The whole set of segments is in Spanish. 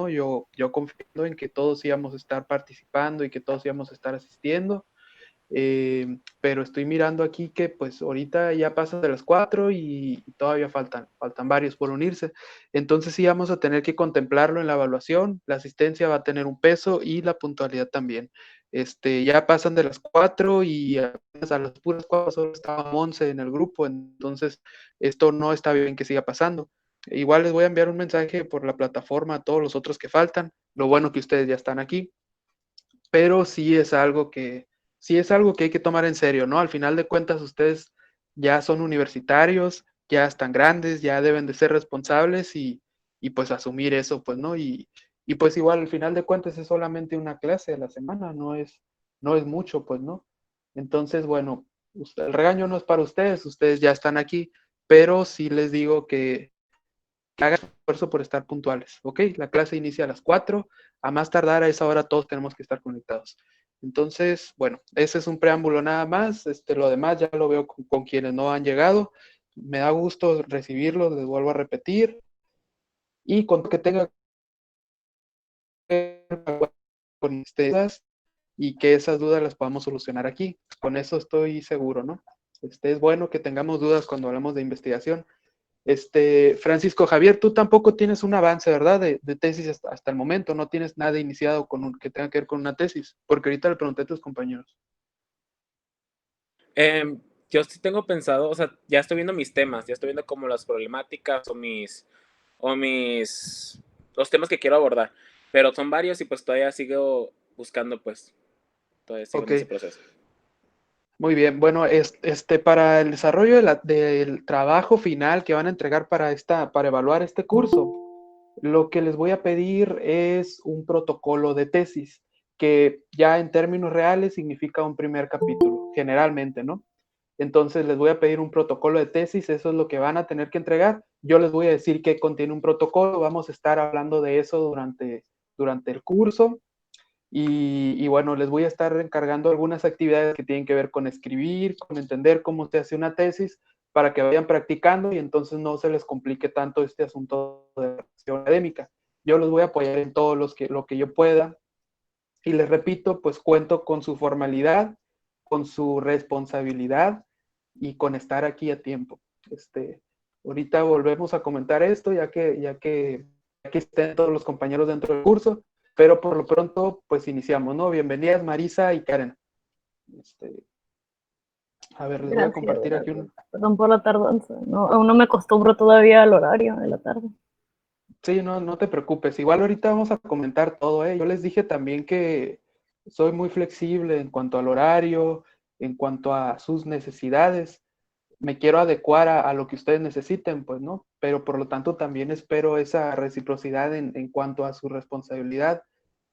¿no? Yo confiando en que todos íbamos a estar participando y que todos íbamos a estar asistiendo. Pero estoy mirando aquí que pues ahorita ya pasan de las 4 y todavía faltan varios por unirse. Entonces sí vamos a tener que contemplarlo en la evaluación. La asistencia va a tener un peso y la puntualidad también. Ya pasan de las 4 y apenas a las puras 4 solo estaba 11 en el grupo, entonces esto no está bien que siga pasando. Igual les voy a enviar un mensaje por la plataforma a todos los otros que faltan. Lo bueno que ustedes ya están aquí, pero sí es algo que hay que tomar en serio, ¿no? Al final de cuentas, ustedes ya son universitarios, ya están grandes, ya deben de ser responsables y pues asumir eso, pues, ¿no? Y pues igual al final de cuentas es solamente una clase a la semana, no es mucho, pues, ¿no? Entonces, bueno, el regaño no es para ustedes ya están aquí, pero sí les digo que hagan esfuerzo por estar puntuales, ¿ok? La clase inicia a las 4, a más tardar a esa hora todos tenemos que estar conectados. Entonces, bueno, ese es un preámbulo nada más, lo demás ya lo veo con quienes no han llegado, me da gusto recibirlos, les vuelvo a repetir, y con que tenga con ustedes y que esas dudas las podamos solucionar aquí. Con eso estoy seguro, ¿no? Es bueno que tengamos dudas cuando hablamos de investigación. Francisco Javier, tú tampoco tienes un avance, ¿verdad? De tesis hasta el momento, no tienes nada iniciado que tenga que ver con una tesis, porque ahorita le pregunté a tus compañeros. Em, yo sí tengo pensado, o sea, ya estoy viendo mis temas, ya estoy viendo como las problemáticas los temas que quiero abordar, pero son varios y pues todavía sigo buscando, pues, todavía sigo Ok, en ese proceso. muy bien. Bueno, para el desarrollo del trabajo final que van a entregar para evaluar este curso, lo que les voy a pedir es un protocolo de tesis, que ya en términos reales significa un primer capítulo, generalmente, ¿no? Entonces les voy a pedir un protocolo de tesis, eso es lo que van a tener que entregar. Yo les voy a decir qué contiene un protocolo, vamos a estar hablando de eso durante el curso. Y bueno, les voy a estar encargando algunas actividades que tienen que ver con escribir, con entender cómo se hace una tesis, para que vayan practicando y entonces no se les complique tanto este asunto de la académica. Yo los voy a apoyar en todo lo que yo pueda. Y les repito, pues cuento con su formalidad, con su responsabilidad y con estar aquí a tiempo. Ahorita volvemos a comentar esto, ya que estén todos los compañeros dentro del curso, pero por lo pronto, pues iniciamos, ¿no? Bienvenidas Marisa y Karen. Este, a ver, les voy a Gracias, compartir aquí gracias. un... Perdón por la tardanza. No, aún no me acostumbro todavía al horario de la tarde. Sí, no te preocupes. Igual ahorita vamos a comentar todo, ¿eh? Yo les dije también que soy muy flexible en cuanto al horario, en cuanto a sus necesidades. Me quiero adecuar a lo que ustedes necesiten, pues, ¿no? Pero por lo tanto también espero esa reciprocidad en cuanto a su responsabilidad,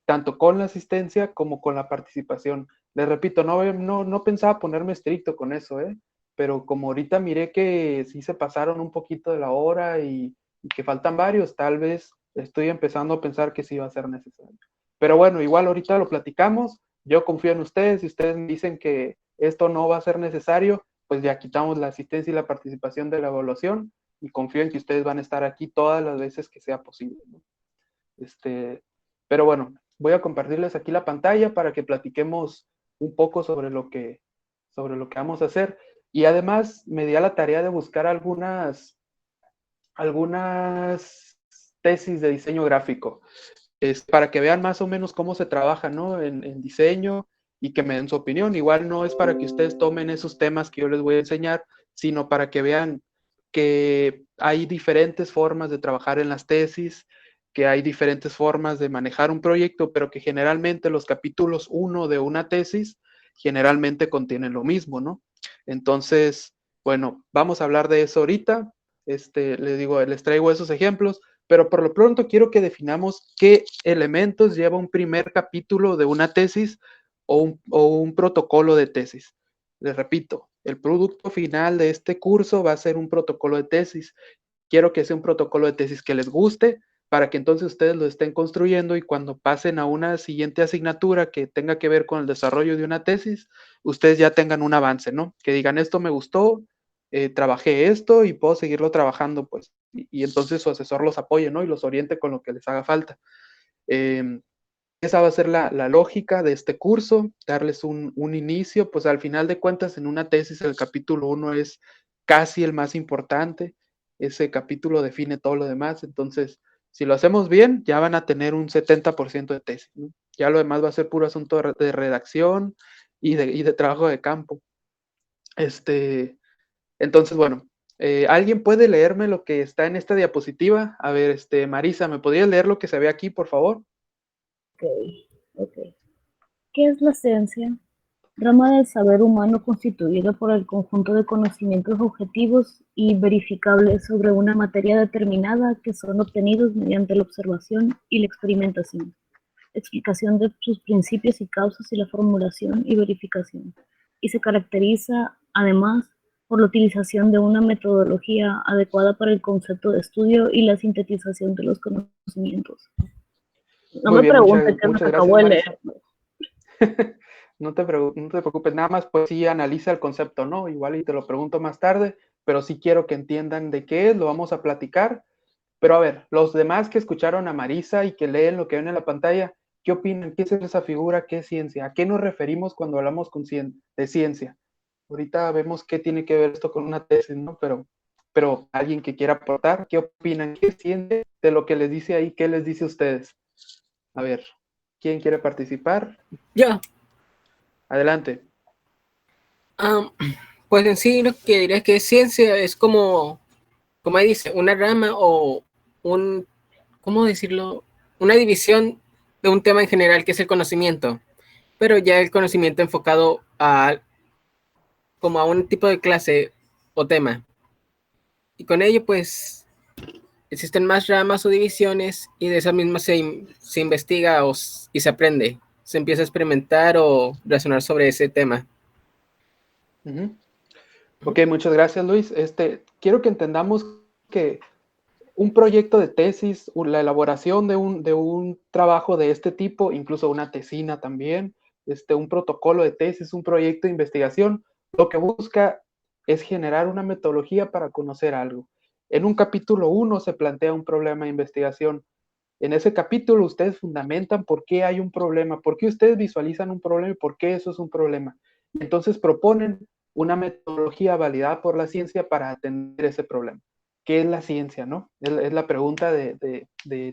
tanto con la asistencia como con la participación. Les repito, no pensaba ponerme estricto con eso, ¿eh? Pero como ahorita miré que sí se pasaron un poquito de la hora y que faltan varios, tal vez estoy empezando a pensar que sí va a ser necesario. Pero bueno, igual ahorita lo platicamos, yo confío en ustedes, si ustedes me dicen que esto no va a ser necesario, pues ya quitamos la asistencia y la participación de la evaluación y confío en que ustedes van a estar aquí todas las veces que sea posible, ¿no? Pero bueno, voy a compartirles aquí la pantalla para que platiquemos un poco sobre lo que vamos a hacer. Y además me di a la tarea de buscar algunas tesis de diseño gráfico, para que vean más o menos cómo se trabaja, ¿no? En diseño y que me den su opinión. Igual no es para que ustedes tomen esos temas que yo les voy a enseñar, sino para que vean que hay diferentes formas de trabajar en las tesis, que hay diferentes formas de manejar un proyecto, pero que generalmente los capítulos 1 de una tesis generalmente contienen lo mismo, ¿no? Entonces, bueno, vamos a hablar de eso ahorita. Les digo, les traigo esos ejemplos, pero por lo pronto quiero que definamos qué elementos lleva un primer capítulo de una tesis o un protocolo de tesis. Les repito, el producto final de este curso va a ser un protocolo de tesis. Quiero que sea un protocolo de tesis que les guste para que entonces ustedes lo estén construyendo y cuando pasen a una siguiente asignatura que tenga que ver con el desarrollo de una tesis, ustedes ya tengan un avance, ¿no? Que digan, esto me gustó, trabajé esto y puedo seguirlo trabajando, pues. Y entonces su asesor los apoye, ¿no? Y los oriente con lo que les haga falta. Esa va a ser la lógica de este curso, darles un inicio, pues al final de cuentas en una tesis el capítulo 1 es casi el más importante, ese capítulo define todo lo demás, entonces si lo hacemos bien ya van a tener un 70% de tesis, ¿no? Ya lo demás va a ser puro asunto de redacción y de trabajo de campo. Entonces, bueno, ¿alguien puede leerme lo que está en esta diapositiva? A ver, Marisa, ¿me podrías leer lo que se ve aquí, por favor? Ok. ¿Qué es la ciencia? Rama del saber humano constituida por el conjunto de conocimientos objetivos y verificables sobre una materia determinada que son obtenidos mediante la observación y la experimentación, explicación de sus principios y causas y la formulación y verificación. Y se caracteriza, además, por la utilización de una metodología adecuada para el concepto de estudio y la sintetización de los conocimientos. No Muy me bien, pregunte qué es lo muchas que gracias, acabo de leer. Marisa. No te preocupes, nada más pues sí analiza el concepto, ¿no? Igual y te lo pregunto más tarde, pero sí quiero que entiendan de qué es, lo vamos a platicar. Pero a ver, los demás que escucharon a Marisa y que leen lo que ven en la pantalla, ¿qué opinan? ¿Qué es esa figura? ¿Qué es ciencia? ¿A qué nos referimos cuando hablamos de ciencia? Ahorita vemos qué tiene que ver esto con una tesis, ¿no? Pero alguien que quiera aportar, ¿qué opinan? ¿Qué es ciencia de lo que les dice ahí? ¿Qué les dice a ustedes? A ver, ¿quién quiere participar? Ya, Adelante. pues en sí lo que diría es que ciencia es como ahí dice, una rama o ¿cómo decirlo? Una división de un tema en general que es el conocimiento, pero ya el conocimiento enfocado como a un tipo de clase o tema. Y con ello, pues, existen más ramas o divisiones y de esas mismas se investiga y se aprende. Se empieza a experimentar o razonar sobre ese tema. Uh-huh. Ok, muchas gracias, Luis. Quiero que entendamos que un proyecto de tesis, la elaboración de un trabajo de este tipo, incluso una tesina también, un protocolo de tesis, un proyecto de investigación, lo que busca es generar una metodología para conocer algo. En un capítulo 1 se plantea un problema de investigación. En ese capítulo ustedes fundamentan por qué hay un problema, por qué ustedes visualizan un problema y por qué eso es un problema. Entonces proponen una metodología validada por la ciencia para atender ese problema. ¿Qué es la ciencia, no? Es la pregunta de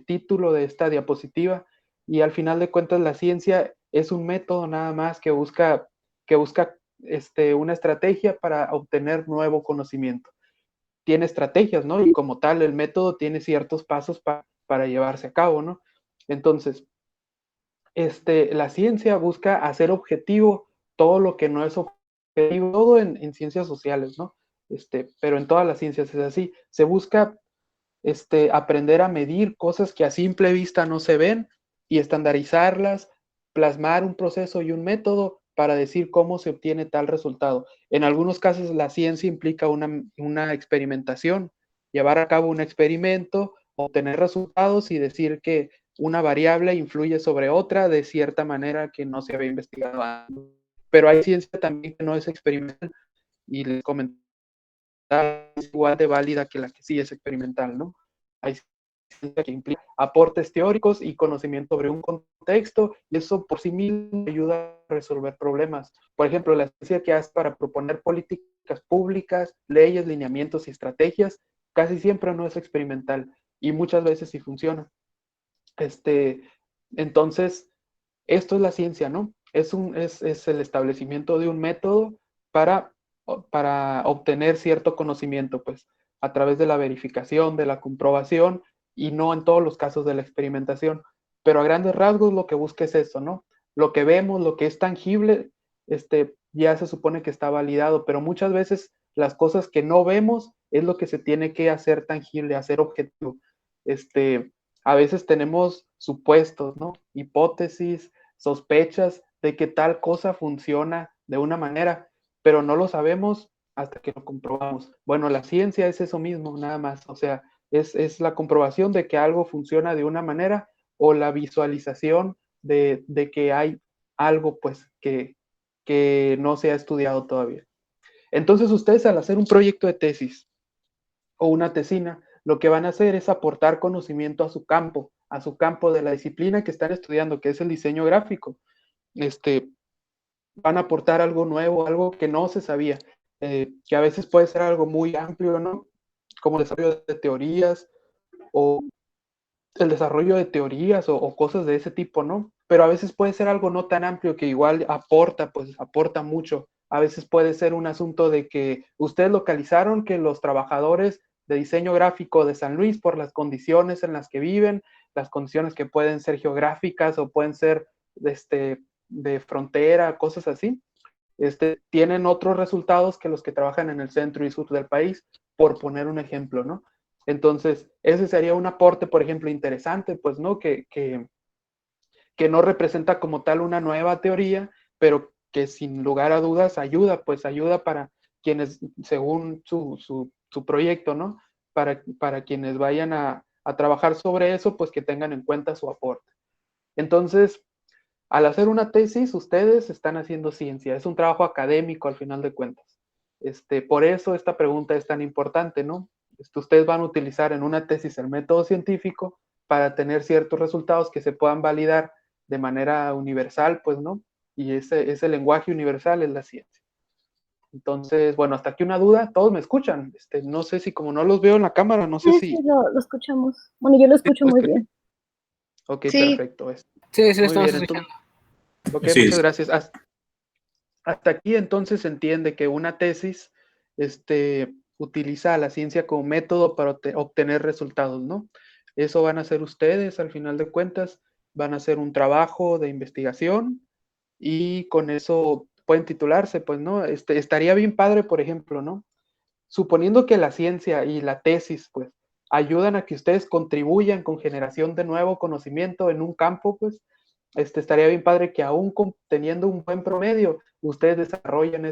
título de esta diapositiva, y al final de cuentas la ciencia es un método nada más que busca una estrategia para obtener nuevo conocimiento. Tiene estrategias, ¿no? Y como tal, el método tiene ciertos pasos para llevarse a cabo, ¿no? Entonces, la ciencia busca hacer objetivo todo lo que no es objetivo, todo en ciencias sociales, ¿no? Pero en todas las ciencias es así. Se busca aprender a medir cosas que a simple vista no se ven y estandarizarlas, plasmar un proceso y un método para decir cómo se obtiene tal resultado. En algunos casos la ciencia implica una experimentación, llevar a cabo un experimento, obtener resultados y decir que una variable influye sobre otra de cierta manera que no se había investigado antes. Pero hay ciencia también que no es experimental y les comentaba, es igual de válida que la que sí es experimental, ¿no? Hay ciencia que implica aportes teóricos y conocimiento sobre un contexto, y eso por sí mismo ayuda a resolver problemas. Por ejemplo, la ciencia que hace para proponer políticas públicas, leyes, lineamientos y estrategias, casi siempre no es experimental, y muchas veces sí funciona. Entonces, esto es la ciencia, ¿no? Es el establecimiento de un método para, para obtener cierto conocimiento, pues, a través de la verificación, de la comprobación, y no en todos los casos de la experimentación. Pero a grandes rasgos lo que busca es eso, ¿no? Lo que vemos, lo que es tangible, ya se supone que está validado, pero muchas veces las cosas que no vemos es lo que se tiene que hacer tangible, hacer objetivo. A veces tenemos supuestos, ¿no? Hipótesis, sospechas de que tal cosa funciona de una manera, pero no lo sabemos hasta que lo comprobamos. Bueno, la ciencia es eso mismo, nada más. O sea, es la comprobación de que algo funciona de una manera, o la visualización de que hay algo, pues, que no se ha estudiado todavía. Entonces, ustedes al hacer un proyecto de tesis o una tesina, lo que van a hacer es aportar conocimiento a su campo, a su campo de la disciplina que están estudiando, que es el diseño gráfico. Van a aportar algo nuevo, algo que no se sabía, que a veces puede ser algo muy amplio, ¿no? Como el desarrollo de teorías o el desarrollo de teorías o cosas de ese tipo, ¿no? Pero a veces puede ser algo no tan amplio que igual aporta, pues aporta mucho. A veces puede ser un asunto de que ustedes localizaron que los trabajadores de diseño gráfico de San Luis, por las condiciones en las que viven, las condiciones que pueden ser geográficas o pueden ser de frontera, cosas así, tienen otros resultados que los que trabajan en el centro y sur del país, por poner un ejemplo, ¿no? Entonces, ese sería un aporte, por ejemplo, interesante, pues, ¿no? Que no representa como tal una nueva teoría, pero que sin lugar a dudas ayuda, pues ayuda para quienes, según su proyecto, ¿no? Para quienes vayan a trabajar sobre eso, pues que tengan en cuenta su aporte. Entonces, al hacer una tesis, ustedes están haciendo ciencia, es un trabajo académico al final de cuentas. Por eso esta pregunta es tan importante, ¿no? Ustedes van a utilizar en una tesis el método científico para tener ciertos resultados que se puedan validar de manera universal, pues, ¿no? Y ese lenguaje universal es la ciencia. Entonces, bueno, hasta aquí una duda, todos me escuchan. No sé si como no los veo en la cámara, no sé Sí, si... sí, lo escuchamos. Bueno, yo lo escucho muy bien. Ok, Sí. perfecto. Sí, sí, lo Muy estamos bien, escuchando. entonces, ok, Sí, muchas gracias. Hasta aquí entonces se entiende que una tesis utiliza a la ciencia como método para obtener resultados, ¿no? Eso van a hacer ustedes al final de cuentas, van a hacer un trabajo de investigación y con eso pueden titularse, pues, ¿no? Estaría bien padre, por ejemplo, ¿no? Suponiendo que la ciencia y la tesis, pues, ayudan a que ustedes contribuyan con generación de nuevo conocimiento en un campo, pues, estaría bien padre que aún teniendo un buen promedio, ustedes desarrollen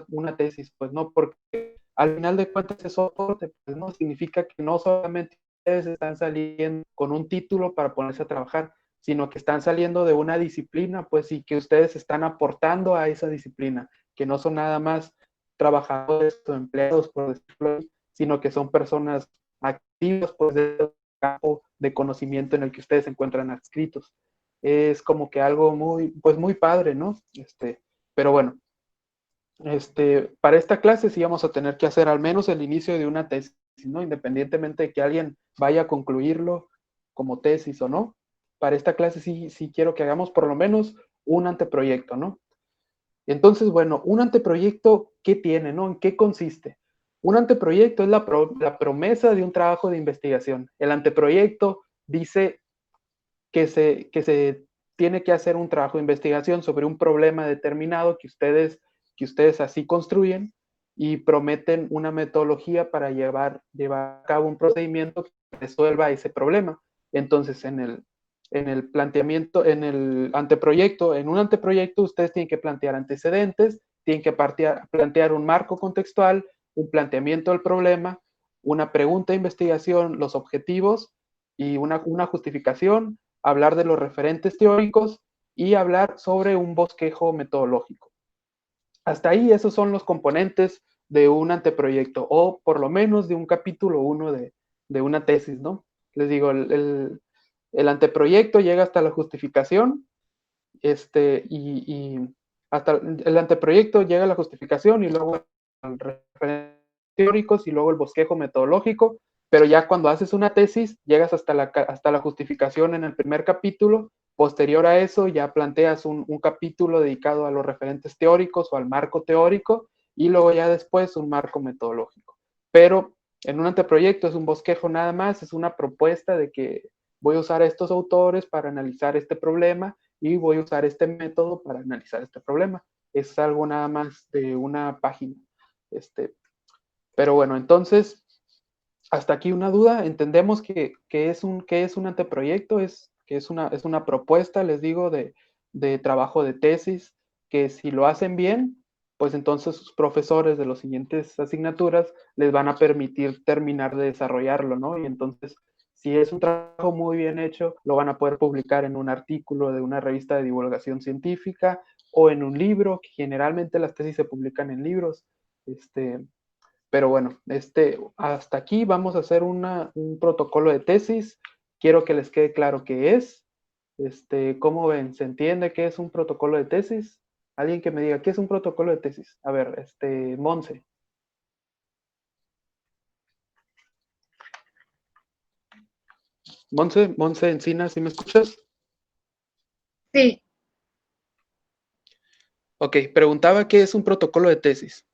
una tesis, pues, ¿no? Porque al final de cuentas eso aporte, pues, no significa que no solamente ustedes están saliendo con un título para ponerse a trabajar, sino que están saliendo de una disciplina, pues, y que ustedes están aportando a esa disciplina, que no son nada más trabajadores o empleados, por decirlo así, sino que son personas activas, pues, del campo de conocimiento en el que ustedes se encuentran adscritos. Es como que algo muy, pues muy padre, ¿no? Pero bueno, para esta clase sí vamos a tener que hacer al menos el inicio de una tesis, ¿no? Independientemente de que alguien vaya a concluirlo como tesis o no. Para esta clase sí quiero que hagamos por lo menos un anteproyecto, ¿no? Entonces, bueno, un anteproyecto, ¿qué tiene, no? ¿En qué consiste? Un anteproyecto es la promesa de un trabajo de investigación. El anteproyecto dice que se tiene que hacer un trabajo de investigación sobre un problema determinado que ustedes así construyen y prometen una metodología para llevar a cabo un procedimiento que resuelva ese problema. Entonces, en el planteamiento, en el anteproyecto, en un anteproyecto ustedes tienen que plantear antecedentes, tienen que plantear un marco contextual, un planteamiento del problema, una pregunta de investigación, los objetivos y una justificación, hablar de los referentes teóricos y hablar sobre un bosquejo metodológico. Hasta ahí esos son los componentes de un anteproyecto o por lo menos de un capítulo 1 de una tesis, ¿no? Les digo, el anteproyecto llega hasta la justificación y hasta el anteproyecto llega a la justificación y luego al referentes teóricos y luego el bosquejo metodológico, pero ya cuando haces una tesis llegas hasta la justificación en el primer capítulo. Posterior a eso ya planteas un capítulo dedicado a los referentes teóricos o al marco teórico y luego ya después un marco metodológico. Pero en un anteproyecto es un bosquejo nada más, es una propuesta de que voy a usar a estos autores para analizar este problema y voy a usar este método para analizar este problema. Es algo nada más de una página. Pero bueno, entonces, hasta aquí una duda. Entendemos que es un anteproyecto, que es una propuesta, les digo, de trabajo de tesis, que si lo hacen bien, pues entonces sus profesores de las siguientes asignaturas les van a permitir terminar de desarrollarlo, ¿no? Y entonces, si es un trabajo muy bien hecho, lo van a poder publicar en un artículo de una revista de divulgación científica o en un libro, que generalmente las tesis se publican en libros. Pero bueno, hasta aquí vamos a hacer un protocolo de tesis quiero que les quede claro qué es. ¿Cómo ven? ¿Se entiende qué es un protocolo de tesis? Alguien que me diga, ¿qué es un protocolo de tesis? A ver, Monse. Monse Encinas, ¿sí me escuchas? Sí, Ok, preguntaba qué es un protocolo de tesis.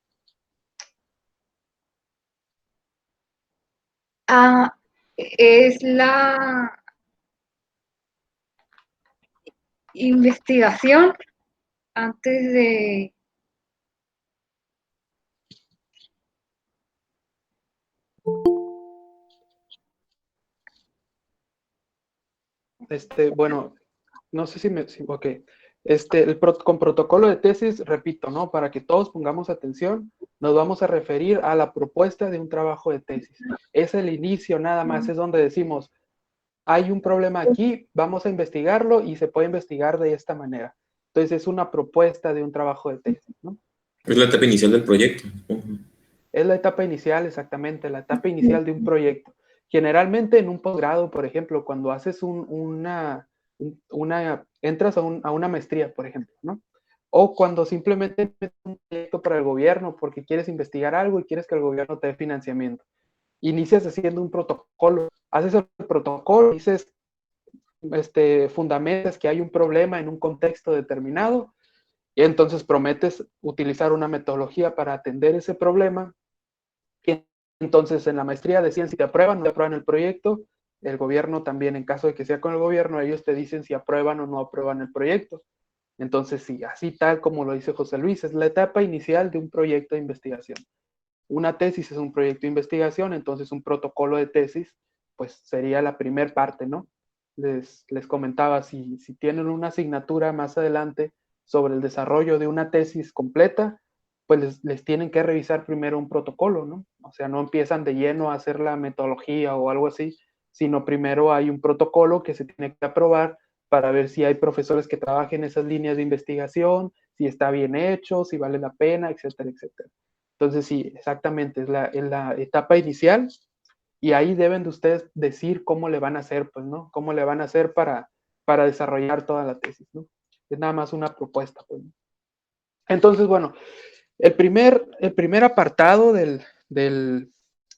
es la investigación antes de... Bueno, no sé si me... ok. Con protocolo de tesis, repito, ¿no? Para que todos pongamos atención, nos vamos a referir a la propuesta de un trabajo de tesis. Es el inicio nada más, es donde decimos, hay un problema aquí, vamos a investigarlo y se puede investigar de esta manera. Entonces es una propuesta de un trabajo de tesis, ¿no? Es la etapa inicial del proyecto. Es la etapa inicial, exactamente, la etapa inicial de un proyecto. Generalmente en un posgrado, por ejemplo, cuando haces entras a una maestría, por ejemplo, ¿no? O cuando simplemente metes un proyecto para el gobierno porque quieres investigar algo y quieres que el gobierno te dé financiamiento. Inicias haciendo un protocolo, haces el protocolo, dices, fundamentas que hay un problema en un contexto determinado y entonces prometes utilizar una metodología para atender ese problema. Y entonces en la maestría decían si te aprueban o no te aprueban el proyecto. El gobierno también, en caso de que sea con el gobierno, ellos te dicen si aprueban o no aprueban el proyecto. Entonces, sí, así tal como lo dice José Luis, es la etapa inicial de un proyecto de investigación. Una tesis es un proyecto de investigación, entonces un protocolo de tesis, pues sería la primer parte, ¿no? Les comentaba, si tienen una asignatura más adelante sobre el desarrollo de una tesis completa, pues les tienen que revisar primero un protocolo, ¿no? O sea, no empiezan de lleno a hacer la metodología o algo así, sino primero hay un protocolo que se tiene que aprobar para ver si hay profesores que trabajen esas líneas de investigación, si está bien hecho, si vale la pena, etcétera, etcétera. Entonces, sí, exactamente, es la etapa inicial y ahí deben de ustedes decir cómo le van a hacer, pues, ¿no? Cómo le van a hacer para desarrollar toda la tesis, ¿no? Es nada más una propuesta, pues, ¿no? Entonces, bueno, el primer apartado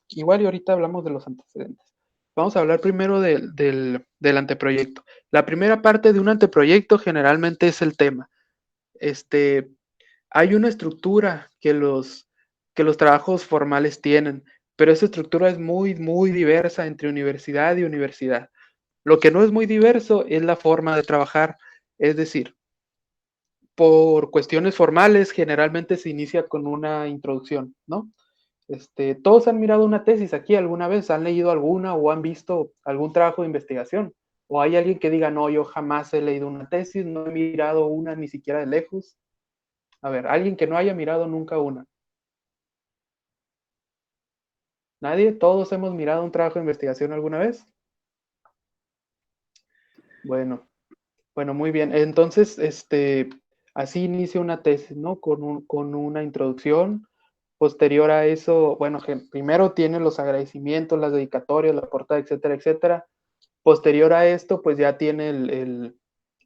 igual y ahorita hablamos de los antecedentes. Vamos a hablar primero del anteproyecto. La primera parte de un anteproyecto generalmente es el tema. Hay una estructura que los trabajos formales tienen, pero esa estructura es muy, muy diversa entre universidad y universidad. Lo que no es muy diverso es la forma de trabajar, es decir, por cuestiones formales generalmente se inicia con una introducción, ¿no? Todos han mirado una tesis aquí alguna vez, han leído alguna o han visto algún trabajo de investigación. O hay alguien que diga, no, yo jamás he leído una tesis, no he mirado una ni siquiera de lejos. A ver, alguien que no haya mirado nunca una. ¿Nadie? ¿Todos hemos mirado un trabajo de investigación alguna vez? Bueno, muy bien. Entonces, así inicia una tesis, ¿no? Con una introducción. Posterior a eso, bueno, primero tiene los agradecimientos, las dedicatorias, la portada, etcétera, etcétera. Posterior a esto, pues ya tiene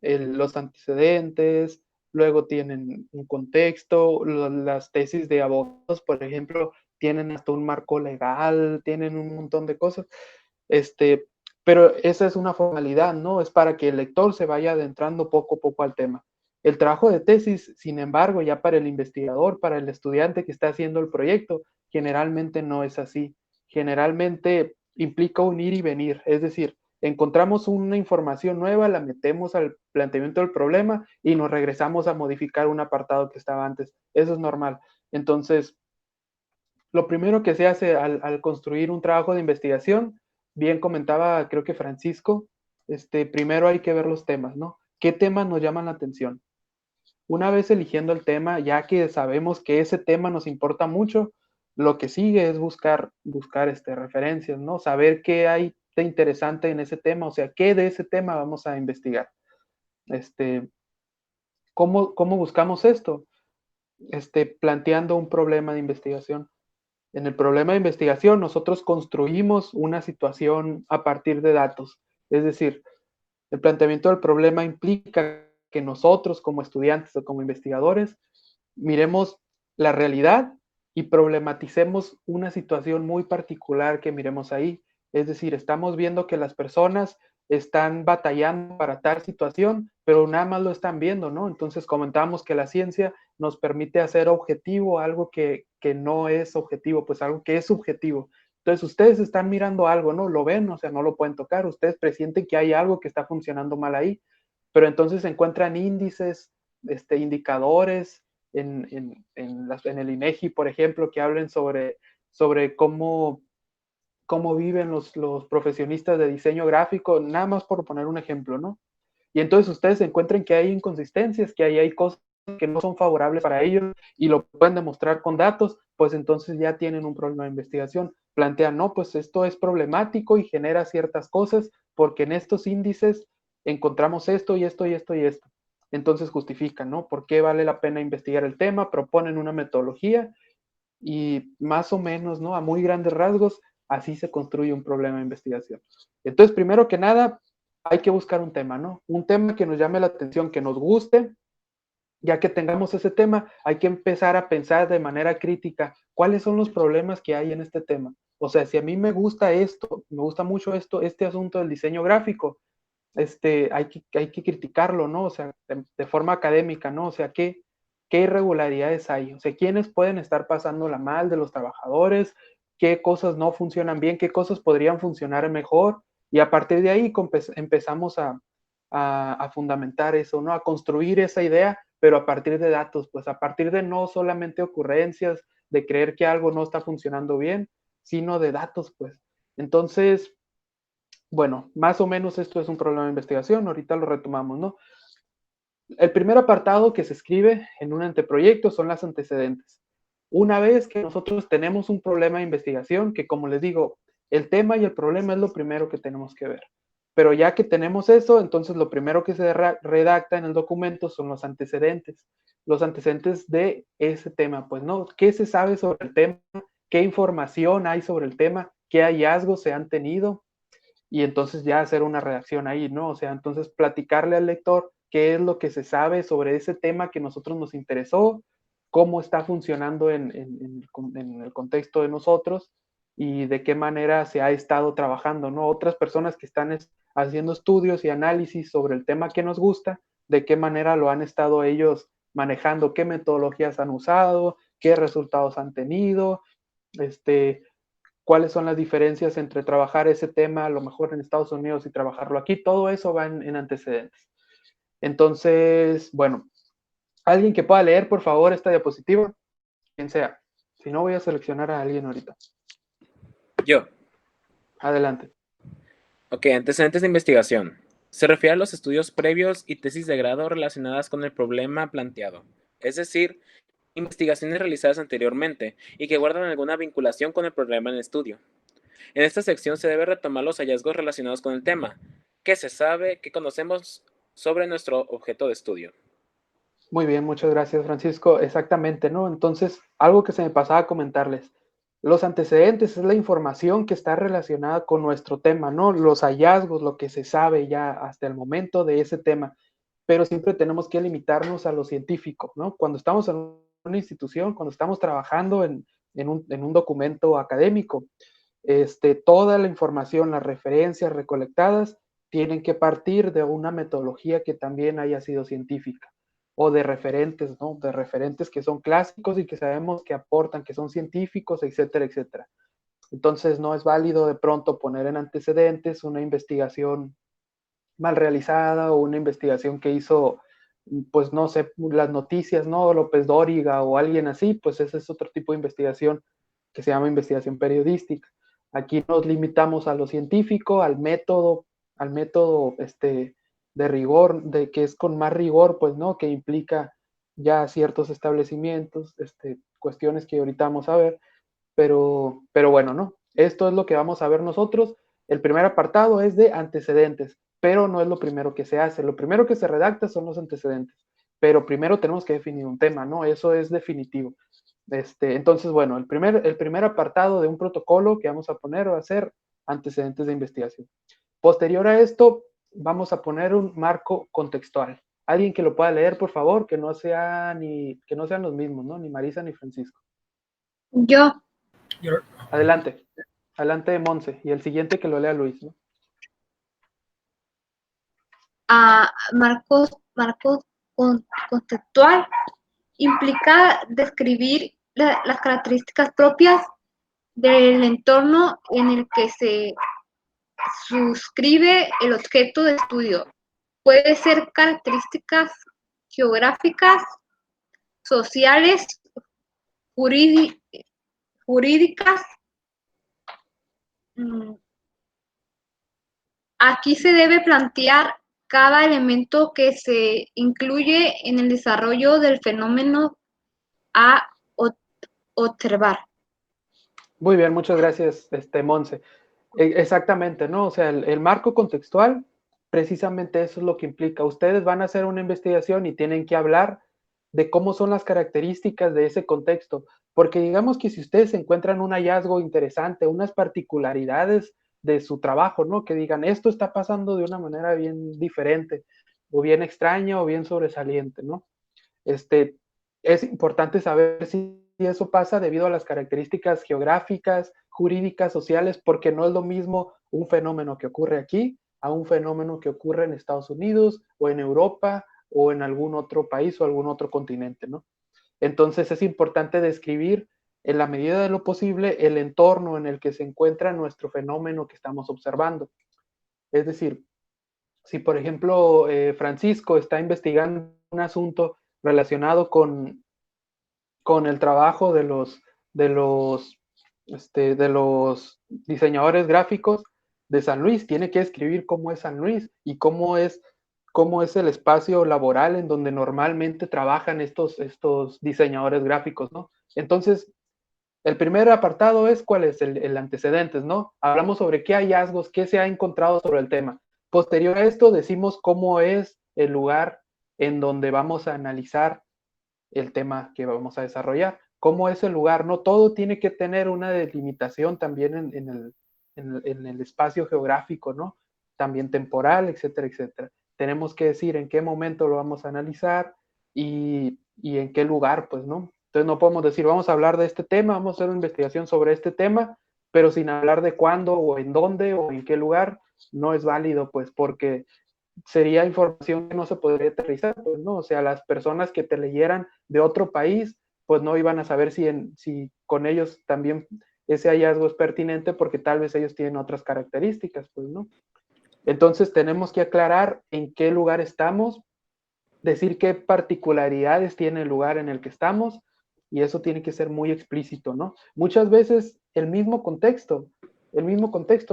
los antecedentes, luego tienen un contexto, las tesis de abogados, por ejemplo, tienen hasta un marco legal, tienen un montón de cosas. Pero esa es una formalidad, ¿no? Es para que el lector se vaya adentrando poco a poco al tema. El trabajo de tesis, sin embargo, ya para el investigador, para el estudiante que está haciendo el proyecto, generalmente no es así. Generalmente implica un ir y venir, es decir, encontramos una información nueva, la metemos al planteamiento del problema y nos regresamos a modificar un apartado que estaba antes. Eso es normal. Entonces, lo primero que se hace al construir un trabajo de investigación, bien comentaba, creo que Francisco, primero hay que ver los temas, ¿no? ¿Qué temas nos llaman la atención? Una vez eligiendo el tema, ya que sabemos que ese tema nos importa mucho, lo que sigue es buscar referencias, ¿no? Saber qué hay de interesante en ese tema, o sea, qué de ese tema vamos a investigar. ¿Cómo buscamos esto? Planteando un problema de investigación. En el problema de investigación, nosotros construimos una situación a partir de datos. Es decir, el planteamiento del problema implica que nosotros como estudiantes o como investigadores miremos la realidad y problematicemos una situación muy particular que miremos ahí. Es decir, estamos viendo que las personas están batallando para tal situación, pero nada más lo están viendo, ¿no? Entonces comentábamos que la ciencia nos permite hacer objetivo algo que no es objetivo, pues algo que es subjetivo. Entonces ustedes están mirando algo, ¿no? Lo ven, o sea, no lo pueden tocar, ustedes presienten que hay algo que está funcionando mal ahí, pero entonces se encuentran índices, indicadores en el INEGI, por ejemplo, que hablen sobre cómo viven los profesionistas de diseño gráfico, nada más por poner un ejemplo, ¿no? Y entonces ustedes encuentran que hay inconsistencias, que hay cosas que no son favorables para ellos y lo pueden demostrar con datos, pues entonces ya tienen un problema de investigación. Plantean, no, pues esto es problemático y genera ciertas cosas porque en estos índices encontramos esto y esto y esto y esto. Entonces justifican, ¿no? ¿Por qué vale la pena investigar el tema? Proponen una metodología y más o menos, ¿no? A muy grandes rasgos, así se construye un problema de investigación. Entonces, primero que nada, hay que buscar un tema, ¿no? Un tema que nos llame la atención, que nos guste. Ya que tengamos ese tema, hay que empezar a pensar de manera crítica cuáles son los problemas que hay en este tema. O sea, si a mí me gusta esto, me gusta mucho este asunto del diseño gráfico, hay que criticarlo, ¿no? O sea, de forma académica, ¿no? O sea, ¿qué irregularidades hay? O sea, ¿quiénes pueden estar pasándola mal de los trabajadores? ¿Qué cosas no funcionan bien? ¿Qué cosas podrían funcionar mejor? Y a partir de ahí empezamos a fundamentar eso, ¿no? A construir esa idea, pero a partir de datos, pues a partir de no solamente ocurrencias, de creer que algo no está funcionando bien, sino de datos, pues. Entonces, bueno, más o menos esto es un problema de investigación, ahorita lo retomamos, ¿no? El primer apartado que se escribe en un anteproyecto son las antecedentes. Una vez que nosotros tenemos un problema de investigación, que como les digo, el tema y el problema es lo primero que tenemos que ver. Pero ya que tenemos eso, entonces lo primero que se redacta en el documento son los antecedentes de ese tema, pues, ¿no? ¿Qué se sabe sobre el tema? ¿Qué información hay sobre el tema? ¿Qué hallazgos se han tenido? Y entonces ya hacer una redacción ahí, ¿no? O sea, entonces platicarle al lector qué es lo que se sabe sobre ese tema que nosotros nos interesó, cómo está funcionando en el contexto de nosotros y de qué manera se ha estado trabajando, ¿no? Otras personas que están haciendo estudios y análisis sobre el tema que nos gusta, de qué manera lo han estado ellos manejando, qué metodologías han usado, qué resultados han tenido, cuáles son las diferencias entre trabajar ese tema a lo mejor en Estados Unidos y trabajarlo aquí, todo eso va en antecedentes. Entonces, bueno, alguien que pueda leer, por favor, esta diapositiva, quien sea. Si no, voy a seleccionar a alguien ahorita. Yo. Adelante. Ok, antecedentes de investigación. Se refiere a los estudios previos y tesis de grado relacionadas con el problema planteado, es decir, investigaciones realizadas anteriormente y que guardan alguna vinculación con el problema en estudio. En esta sección se debe retomar los hallazgos relacionados con el tema, qué se sabe, qué conocemos sobre nuestro objeto de estudio. Muy bien, muchas gracias, Francisco. Exactamente, ¿no? Entonces, algo que se me pasaba a comentarles. Los antecedentes es la información que está relacionada con nuestro tema, ¿no? Los hallazgos, lo que se sabe ya hasta el momento de ese tema. Pero siempre tenemos que limitarnos a lo científico, ¿no? Cuando estamos en una institución, cuando estamos trabajando en un documento académico, toda la información, las referencias recolectadas, tienen que partir de una metodología que también haya sido científica o de referentes, ¿no? De referentes que son clásicos y que sabemos que aportan, que son científicos, etcétera, etcétera. Entonces no es válido de pronto poner en antecedentes una investigación mal realizada o una investigación que hizo, pues no sé, las noticias, ¿no? López Dóriga o alguien así, pues ese es otro tipo de investigación que se llama investigación periodística. Aquí nos limitamos a lo científico, al método de rigor, de que es con más rigor, pues, ¿no? Que implica ya ciertos establecimientos, cuestiones que ahorita vamos a ver, pero bueno, ¿no? Esto es lo que vamos a ver nosotros. El primer apartado es de antecedentes, pero no es lo primero que se hace. Lo primero que se redacta son los antecedentes, pero primero tenemos que definir un tema, ¿no? Eso es definitivo. Entonces, bueno, el primer apartado de un protocolo que vamos a poner va a ser antecedentes de investigación. Posterior a esto, vamos a poner un marco contextual. Alguien que lo pueda leer, por favor, que no sean los mismos, ¿no? Ni Marisa ni Francisco. Yo, Adelante. Adelante, Monse. Y el siguiente que lo lea Luis, ¿no? marco conceptual implica describir las características propias del entorno en el que se suscribe el objeto de estudio. Puede ser características geográficas, sociales, jurídicas. Aquí se debe plantear cada elemento que se incluye en el desarrollo del fenómeno a observar. Muy bien, muchas gracias, Monse. Exactamente, ¿no? O sea, el marco contextual, precisamente eso es lo que implica. Ustedes van a hacer una investigación y tienen que hablar de cómo son las características de ese contexto, porque digamos que si ustedes encuentran un hallazgo interesante, unas particularidades de su trabajo, ¿no? Que digan, esto está pasando de una manera bien diferente, o bien extraña, o bien sobresaliente, ¿no? Es importante saber si eso pasa debido a las características geográficas, jurídicas, sociales, porque no es lo mismo un fenómeno que ocurre aquí a un fenómeno que ocurre en Estados Unidos o en Europa o en algún otro país o algún otro continente, ¿no? Entonces es importante describir en la medida de lo posible el entorno en el que se encuentra nuestro fenómeno que estamos observando. Es decir, si por ejemplo Francisco está investigando un asunto relacionado con el trabajo de los diseñadores gráficos de San Luis, tiene que escribir cómo es San Luis y cómo es el espacio laboral en donde normalmente trabajan estos diseñadores gráficos, ¿no? Entonces, el primer apartado es cuál es el antecedentes, ¿no? Hablamos sobre qué hallazgos, qué se ha encontrado sobre el tema. Posterior a esto, decimos cómo es el lugar en donde vamos a analizar el tema que vamos a desarrollar. ¿Cómo es el lugar? No todo tiene que tener una delimitación también en el espacio geográfico, ¿no? También temporal, etcétera, etcétera. Tenemos que decir en qué momento lo vamos a analizar y en qué lugar, pues, ¿no? Entonces no podemos decir, vamos a hablar de este tema, vamos a hacer una investigación sobre este tema, pero sin hablar de cuándo o en dónde o en qué lugar, no es válido, pues, porque sería información que no se podría aterrizar, pues, ¿no? O sea, las personas que te leyeran de otro país, pues no iban a saber si con ellos también ese hallazgo es pertinente porque tal vez ellos tienen otras características, pues, ¿no? Entonces tenemos que aclarar en qué lugar estamos, decir qué particularidades tiene el lugar en el que estamos, y eso tiene que ser muy explícito, ¿no? Muchas veces el mismo contexto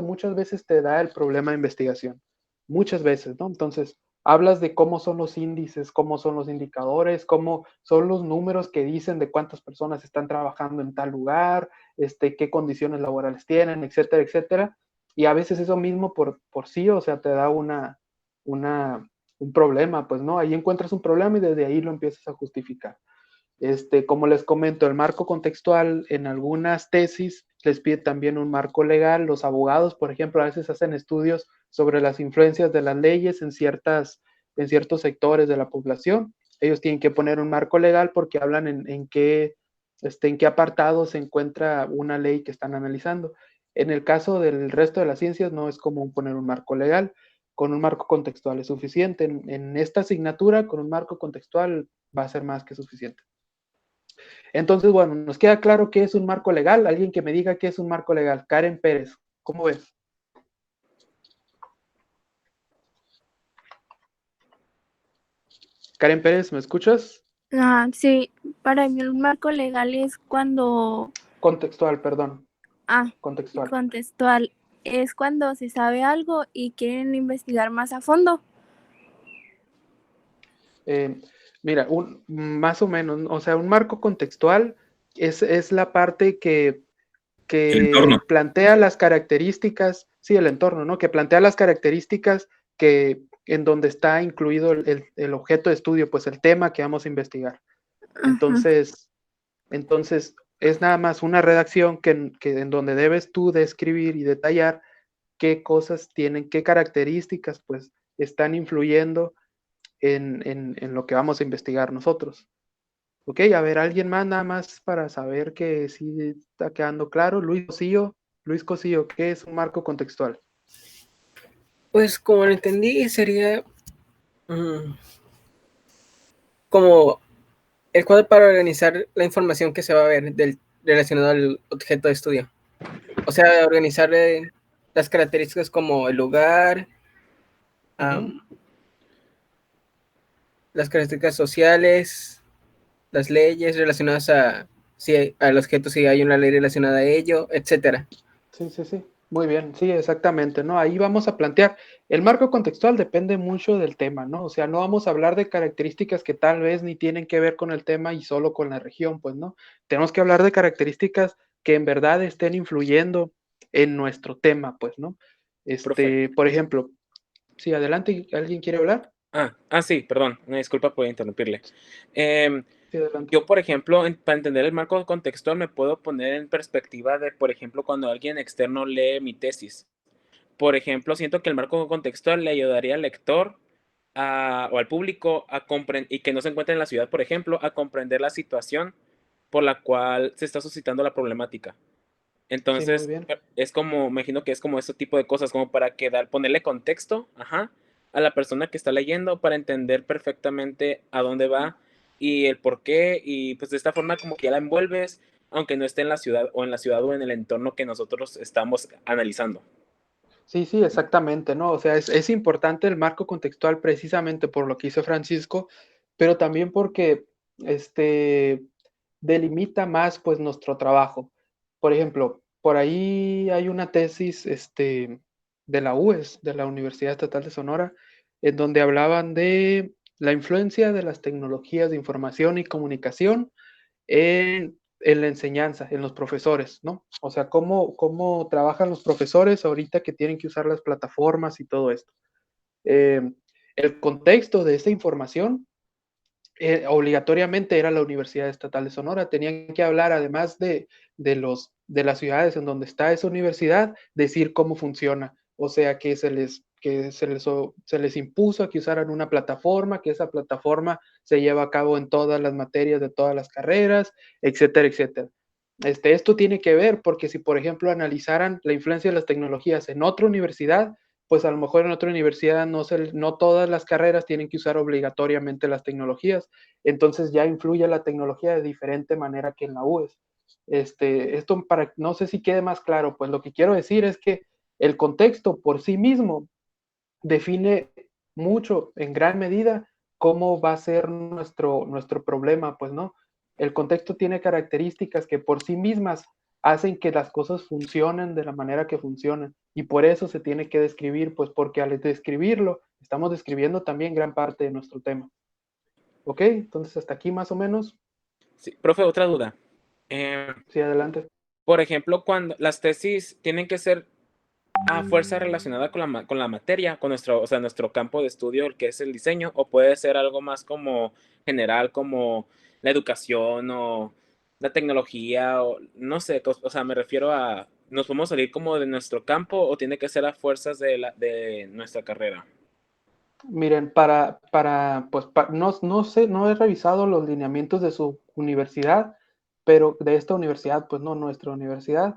muchas veces te da el problema de investigación, muchas veces, ¿no? Entonces, hablas de cómo son los índices, cómo son los indicadores, cómo son los números que dicen de cuántas personas están trabajando en tal lugar, qué condiciones laborales tienen, etcétera, etcétera. Y a veces eso mismo por sí, o sea, te da un problema, pues, ¿no? Ahí encuentras un problema y desde ahí lo empiezas a justificar. Como les comento, el marco contextual en algunas tesis les pide también un marco legal. Los abogados, por ejemplo, a veces hacen estudios sobre las influencias de las leyes en ciertos sectores de la población. Ellos tienen que poner un marco legal porque hablan en qué apartado se encuentra una ley que están analizando. En el caso del resto de las ciencias no es común poner un marco legal. Con un marco contextual es suficiente. En esta asignatura, con un marco contextual va a ser más que suficiente. Entonces, bueno, nos queda claro qué es un marco legal. Alguien que me diga qué es un marco legal. Karen Pérez, ¿cómo ves? Karen Pérez, ¿me escuchas? Sí, para mí el marco legal es cuando, Contextual, perdón. Contextual. contextual, es cuando se sabe algo y quieren investigar más a fondo. Mira, más o menos, o sea, un marco contextual es la parte que El entorno. plantea las características, sí, el entorno, ¿no? Que plantea las características en donde está incluido el objeto de estudio, pues el tema que vamos a investigar. Entonces es nada más una redacción que en donde debes tú describir y detallar qué cosas tienen, qué características pues están influyendo en lo que vamos a investigar nosotros. Ok, a ver, alguien más nada más para saber que sí está quedando claro. Luis Cosillo, ¿qué es un marco contextual? Pues como lo entendí, sería como el cuadro para organizar la información que se va a ver relacionado al objeto de estudio. O sea, organizar las características como el lugar, las características sociales, las leyes relacionadas al objeto, si hay una ley relacionada a ello, etcétera. Sí. Muy bien, sí, exactamente, ¿no? Ahí vamos a plantear. El marco contextual depende mucho del tema, ¿no? O sea, no vamos a hablar de características que tal vez ni tienen que ver con el tema y solo con la región, pues, ¿no? Tenemos que hablar de características que en verdad estén influyendo en nuestro tema, pues, ¿no? Profe. Por ejemplo, sí, adelante, ¿alguien quiere hablar? Sí, perdón, una disculpa por interrumpirle. Sí, adelante. Yo, por ejemplo, para entender el marco contextual, me puedo poner en perspectiva de, por ejemplo, cuando alguien externo lee mi tesis. Por ejemplo, siento que el marco contextual le ayudaría al lector o al público a comprender, y que no se encuentre en la ciudad, por ejemplo, a comprender la situación por la cual se está suscitando la problemática. Sí, muy Entonces, bien. es como, me imagino que es como ese tipo de cosas, como para ponerle contexto, a la persona que está leyendo para entender perfectamente a dónde va y el por qué, y pues de esta forma como que ya la envuelves, aunque no esté en la ciudad o en el entorno que nosotros estamos analizando. Sí, exactamente, ¿no? O sea, es importante el marco contextual precisamente por lo que hizo Francisco, pero también porque delimita más pues nuestro trabajo. Por ejemplo, por ahí hay una tesis de la UES, de la Universidad Estatal de Sonora, en donde hablaban de la influencia de las tecnologías de información y comunicación en la enseñanza, en los profesores, ¿no? O sea, cómo trabajan los profesores ahorita que tienen que usar las plataformas y todo esto. Eh, el contexto de esta información obligatoriamente era la Universidad Estatal de Sonora. Tenían que hablar, además de las ciudades en donde está esa universidad, decir cómo funciona. O sea, se les impuso a que usaran una plataforma, que esa plataforma se lleva a cabo en todas las materias de todas las carreras, etcétera, etcétera. Esto tiene que ver porque si, por ejemplo, analizaran la influencia de las tecnologías en otra universidad, pues a lo mejor en otra universidad no todas las carreras tienen que usar obligatoriamente las tecnologías, entonces ya influye la tecnología de diferente manera que en la UES. Esto no sé si quede más claro, pues lo que quiero decir es que el contexto por sí mismo define mucho, en gran medida, cómo va a ser nuestro problema, pues, ¿no? El contexto tiene características que por sí mismas hacen que las cosas funcionen de la manera que funcionan y por eso se tiene que describir, pues porque al describirlo estamos describiendo también gran parte de nuestro tema. ¿Ok? Entonces hasta aquí más o menos. Sí, profe, otra duda. Eh, Sí, adelante. por ejemplo, cuando las tesis tienen que ser a fuerza relacionada con la materia, con nuestro, o sea, nuestro campo de estudio, el que es el diseño, o puede ser algo más como general, como la educación o la tecnología, o no sé, o sea, me refiero a, ¿nos podemos salir como de nuestro campo o tiene que ser a fuerzas de nuestra carrera? Miren, no sé, no he revisado los lineamientos de su universidad, pero de esta universidad, pues no, nuestra universidad,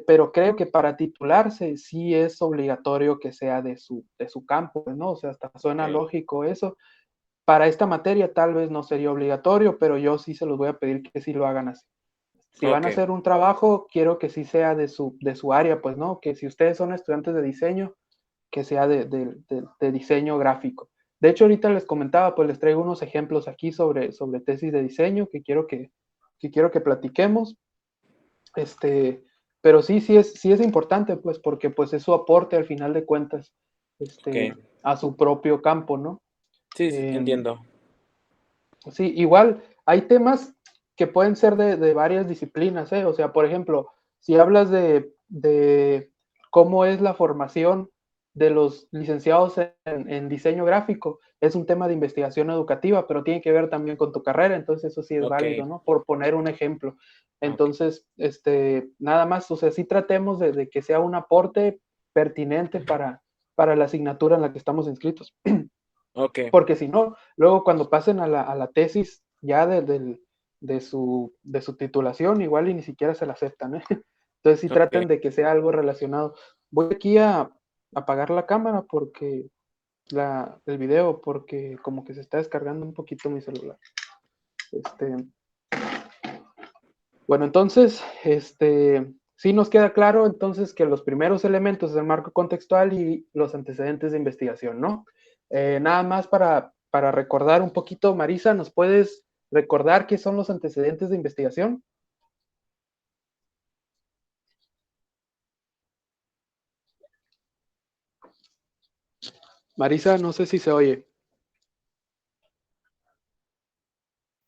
pero creo que para titularse sí es obligatorio que sea de su campo, pues, ¿no? O sea, hasta suena Ok, lógico eso. Para esta materia tal vez no sería obligatorio, pero yo sí se los voy a pedir que sí lo hagan así. Si van ok, a hacer un trabajo, quiero que sí sea de su área, pues, ¿no? Que si ustedes son estudiantes de diseño, que sea de diseño gráfico. De hecho, ahorita les comentaba, pues les traigo unos ejemplos aquí sobre tesis de diseño que quiero que platiquemos. Pero sí es importante, pues, porque pues es su aporte al final de cuentas, ok. a su propio campo, ¿no? Sí, sí, Eh, entiendo. sí, igual hay temas que pueden ser de varias disciplinas, ¿eh? O sea, por ejemplo, si hablas de cómo es la formación de los licenciados en diseño gráfico, es un tema de investigación educativa, pero tiene que ver también con tu carrera, entonces eso sí es Ok, válido, ¿no? Por poner un ejemplo. ok. Entonces, nada más, o sea, sí tratemos de que sea un aporte, pertinente para la asignatura en la que estamos inscritos. Ok. Porque si no, luego cuando pasen a la tesis ya de su titulación, igual y ni siquiera se la aceptan, ¿eh? Entonces sí traten de que sea algo relacionado. Voy aquí a apagar la cámara porque el video, porque como que se está descargando un poquito mi celular. Bueno, entonces, sí nos queda claro entonces que los primeros elementos del marco contextual y los antecedentes de investigación, ¿no? Nada más para recordar un poquito, Marisa, ¿nos puedes recordar qué son los antecedentes de investigación? Marisa, no sé si se oye.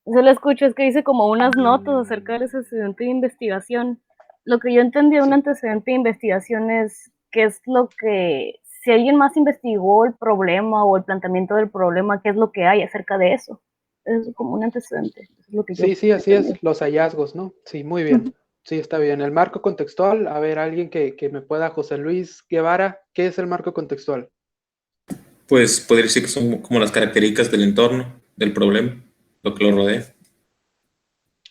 Yo lo escucho, es que dice como unas notas acerca del antecedente de investigación. Lo que yo entendí de un antecedente de investigación es qué es lo que, si alguien más investigó el problema o el planteamiento del problema, qué es lo que hay acerca de eso. Es como un antecedente. Es lo que yo Sí, así es, los hallazgos, ¿no? Sí, muy bien. Sí, está bien. El marco contextual, a ver, alguien que me pueda, José Luis Guevara, ¿qué es el marco contextual? Pues podría decir que son como las características del entorno, del problema, lo que lo rodea.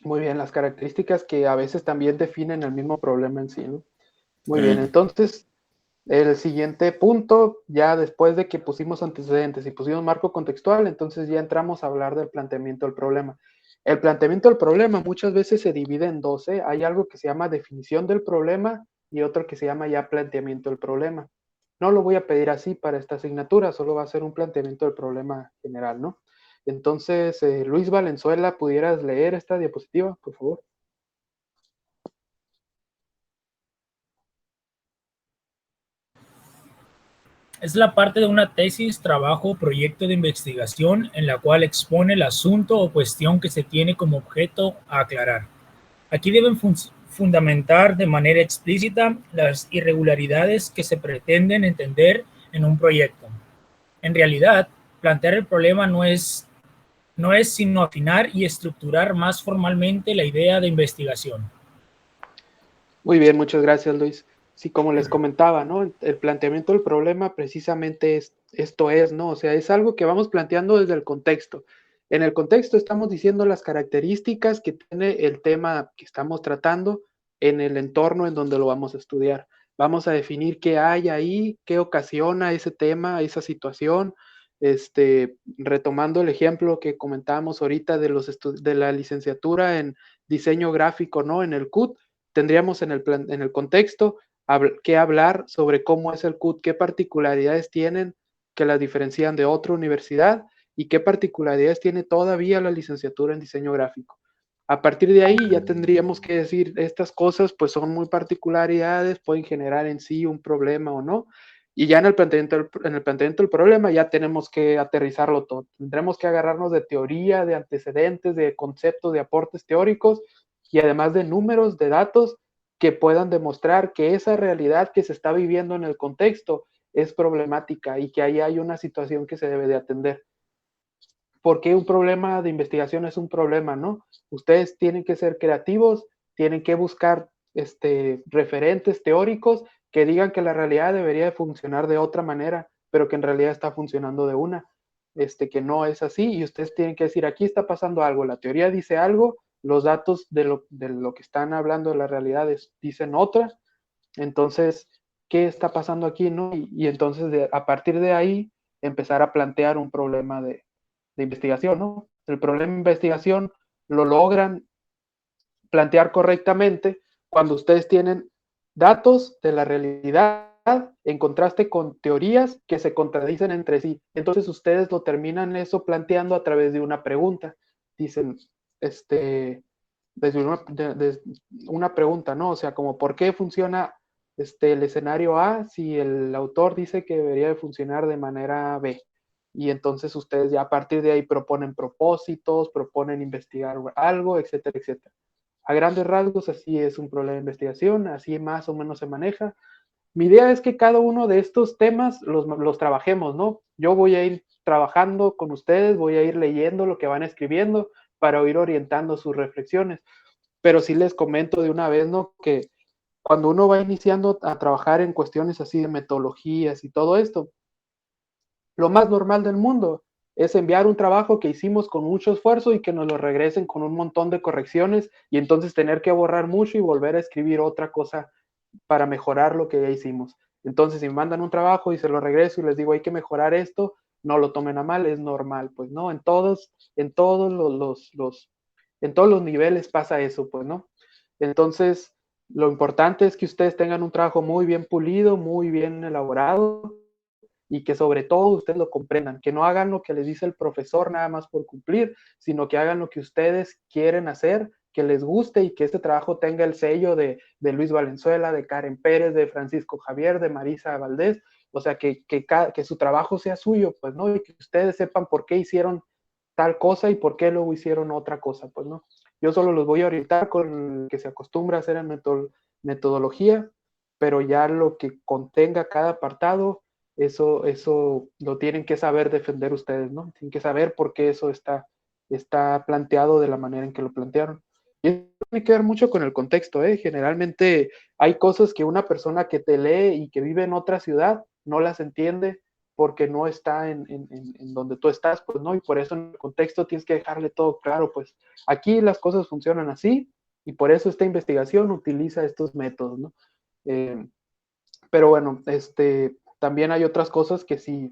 Muy bien, las características que a veces también definen el mismo problema en sí, ¿no? Muy bien, entonces, el siguiente punto, ya después de que pusimos antecedentes y pusimos marco contextual, entonces ya entramos a hablar del planteamiento del problema. El planteamiento del problema muchas veces se divide en dos, ¿eh? Hay algo que se llama definición del problema y otro que se llama ya planteamiento del problema. No lo voy a pedir así para esta asignatura, solo va a ser un planteamiento del problema general, ¿no? Entonces, Luis Valenzuela, ¿pudieras leer esta diapositiva, por favor? Es la parte de una tesis, trabajo o proyecto de investigación en la cual expone el asunto o cuestión que se tiene como objeto a aclarar. Aquí deben fundamentar de manera explícita las irregularidades que se pretenden entender en un proyecto. En realidad, plantear el problema no es sino afinar y estructurar más formalmente la idea de investigación. Muy bien, muchas gracias, Luis. Sí, como les comentaba, ¿no? El planteamiento del problema precisamente esto es, ¿no? O sea, es algo que vamos planteando desde el contexto. En el contexto estamos diciendo las características que tiene el tema que estamos tratando en el entorno en donde lo vamos a estudiar. Vamos a definir qué hay ahí, qué ocasiona ese tema, esa situación. Retomando el ejemplo que comentábamos ahorita de la licenciatura en diseño gráfico, ¿no? En el CUT, tendríamos en el contexto que hablar sobre cómo es el CUT, qué particularidades tienen que las diferencian de otra universidad y qué particularidades tiene todavía la licenciatura en diseño gráfico. A partir de ahí ya tendríamos que decir estas cosas pues son muy particularidades, pueden generar en sí un problema o no. Y ya en el planteamiento del problema ya tenemos que aterrizarlo todo. Tendremos que agarrarnos de teoría, de antecedentes, de conceptos, de aportes teóricos y además de números, de datos que puedan demostrar que esa realidad que se está viviendo en el contexto es problemática y que ahí hay una situación que se debe de atender. Porque un problema de investigación es un problema, ¿no? Ustedes tienen que ser creativos, tienen que buscar referentes teóricos que digan que la realidad debería de funcionar de otra manera, pero que en realidad está funcionando de una, que no es así, y ustedes tienen que decir, aquí está pasando algo, la teoría dice algo, los datos de lo que están hablando de las realidades dicen otra, entonces, ¿qué está pasando aquí, no? Y entonces, a partir de ahí, empezar a plantear un problema de investigación, ¿no? El problema de investigación lo logran plantear correctamente cuando ustedes tienen datos de la realidad en contraste con teorías que se contradicen entre sí. Entonces ustedes lo terminan eso planteando a través de una pregunta. Dicen, desde una pregunta, ¿no? O sea, como ¿por qué funciona el escenario A si el autor dice que debería de funcionar de manera B? Y entonces ustedes ya a partir de ahí proponen propósitos, proponen investigar algo, etcétera, etcétera. A grandes rasgos, así es un problema de investigación, así más o menos se maneja. Mi idea es que cada uno de estos temas los trabajemos, ¿no? Yo voy a ir trabajando con ustedes, voy a ir leyendo lo que van escribiendo para ir orientando sus reflexiones. Pero sí les comento de una vez, ¿no? Que cuando uno va iniciando a trabajar en cuestiones así de metodologías y todo esto, lo más normal del mundo es enviar un trabajo que hicimos con mucho esfuerzo y que nos lo regresen con un montón de correcciones y entonces tener que borrar mucho y volver a escribir otra cosa para mejorar lo que ya hicimos. Entonces, si me mandan un trabajo y se lo regreso y les digo hay que mejorar esto, no lo tomen a mal, es normal, pues, ¿no? En todos en todos los niveles pasa eso, pues, ¿no? Entonces, lo importante es que ustedes tengan un trabajo muy bien pulido, muy bien elaborado, y que sobre todo ustedes lo comprendan, que no hagan lo que les dice el profesor nada más por cumplir, sino que hagan lo que ustedes quieren hacer, que les guste y que este trabajo tenga el sello de Luis Valenzuela, de Karen Pérez, de Francisco Javier, de Marisa Valdés, o sea, que su trabajo sea suyo, pues, ¿no? Y que ustedes sepan por qué hicieron tal cosa y por qué luego hicieron otra cosa, pues, ¿no? Yo solo los voy a orientar con lo que se acostumbra a hacer en metodología, pero ya lo que contenga cada apartado, eso lo tienen que saber defender ustedes, ¿no? Tienen que saber por qué eso está planteado de la manera en que lo plantearon. Y eso tiene que ver mucho con el contexto, ¿eh? Generalmente hay cosas que una persona que te lee y que vive en otra ciudad no las entiende porque no está en donde tú estás, pues, ¿no? Y por eso en el contexto tienes que dejarle todo claro, pues, aquí las cosas funcionan así y por eso esta investigación utiliza estos métodos, ¿no? Pero bueno, también hay otras cosas que sí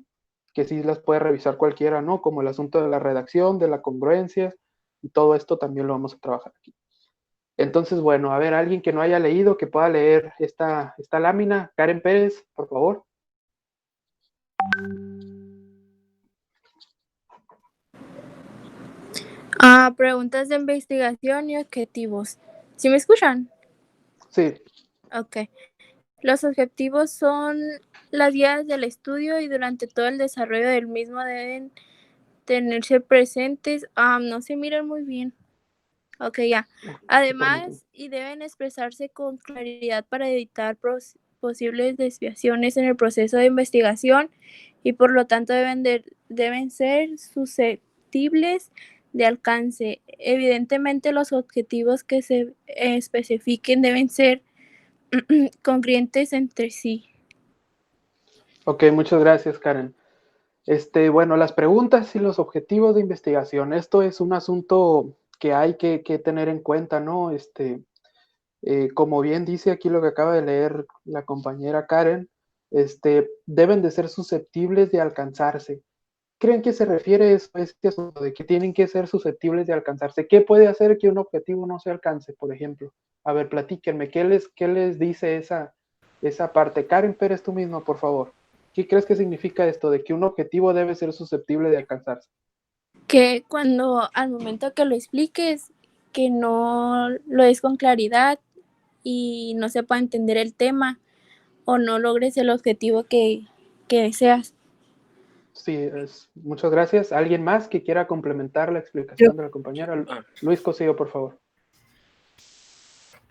las puede revisar cualquiera, ¿no? Como el asunto de la redacción, de la congruencia, y todo esto también lo vamos a trabajar aquí. Entonces, bueno, a ver, alguien que no haya leído, que pueda leer esta lámina. Karen Pérez, por favor. Preguntas de investigación y objetivos. ¿Sí me escuchan? Sí. Ok. Los objetivos son las guías del estudio y durante todo el desarrollo del mismo deben tenerse presentes. No se miran muy bien. Ok, ya. Además, y deben expresarse con claridad para evitar posibles desviaciones en el proceso de investigación y por lo tanto deben ser susceptibles de alcance. Evidentemente, los objetivos que se especifiquen deben ser congruentes entre sí. Ok, muchas gracias, Karen. Bueno, las preguntas y los objetivos de investigación. Esto es un asunto que hay que tener en cuenta, ¿no? Como bien dice aquí lo que acaba de leer la compañera Karen, deben de ser susceptibles de alcanzarse. ¿Creen que se refiere a este asunto de que tienen que ser susceptibles de alcanzarse? ¿Qué puede hacer que un objetivo no se alcance, por ejemplo? A ver, platíquenme, ¿qué les dice esa parte? Karen Pérez, tú misma, por favor. ¿Qué crees que significa esto de que un objetivo debe ser susceptible de alcanzarse? Que cuando al momento que lo expliques, que no lo des con claridad y no se pueda entender el tema o no logres el objetivo que deseas. Sí, muchas gracias. ¿Alguien más que quiera complementar la explicación de la compañera? Luis Cosío, por favor.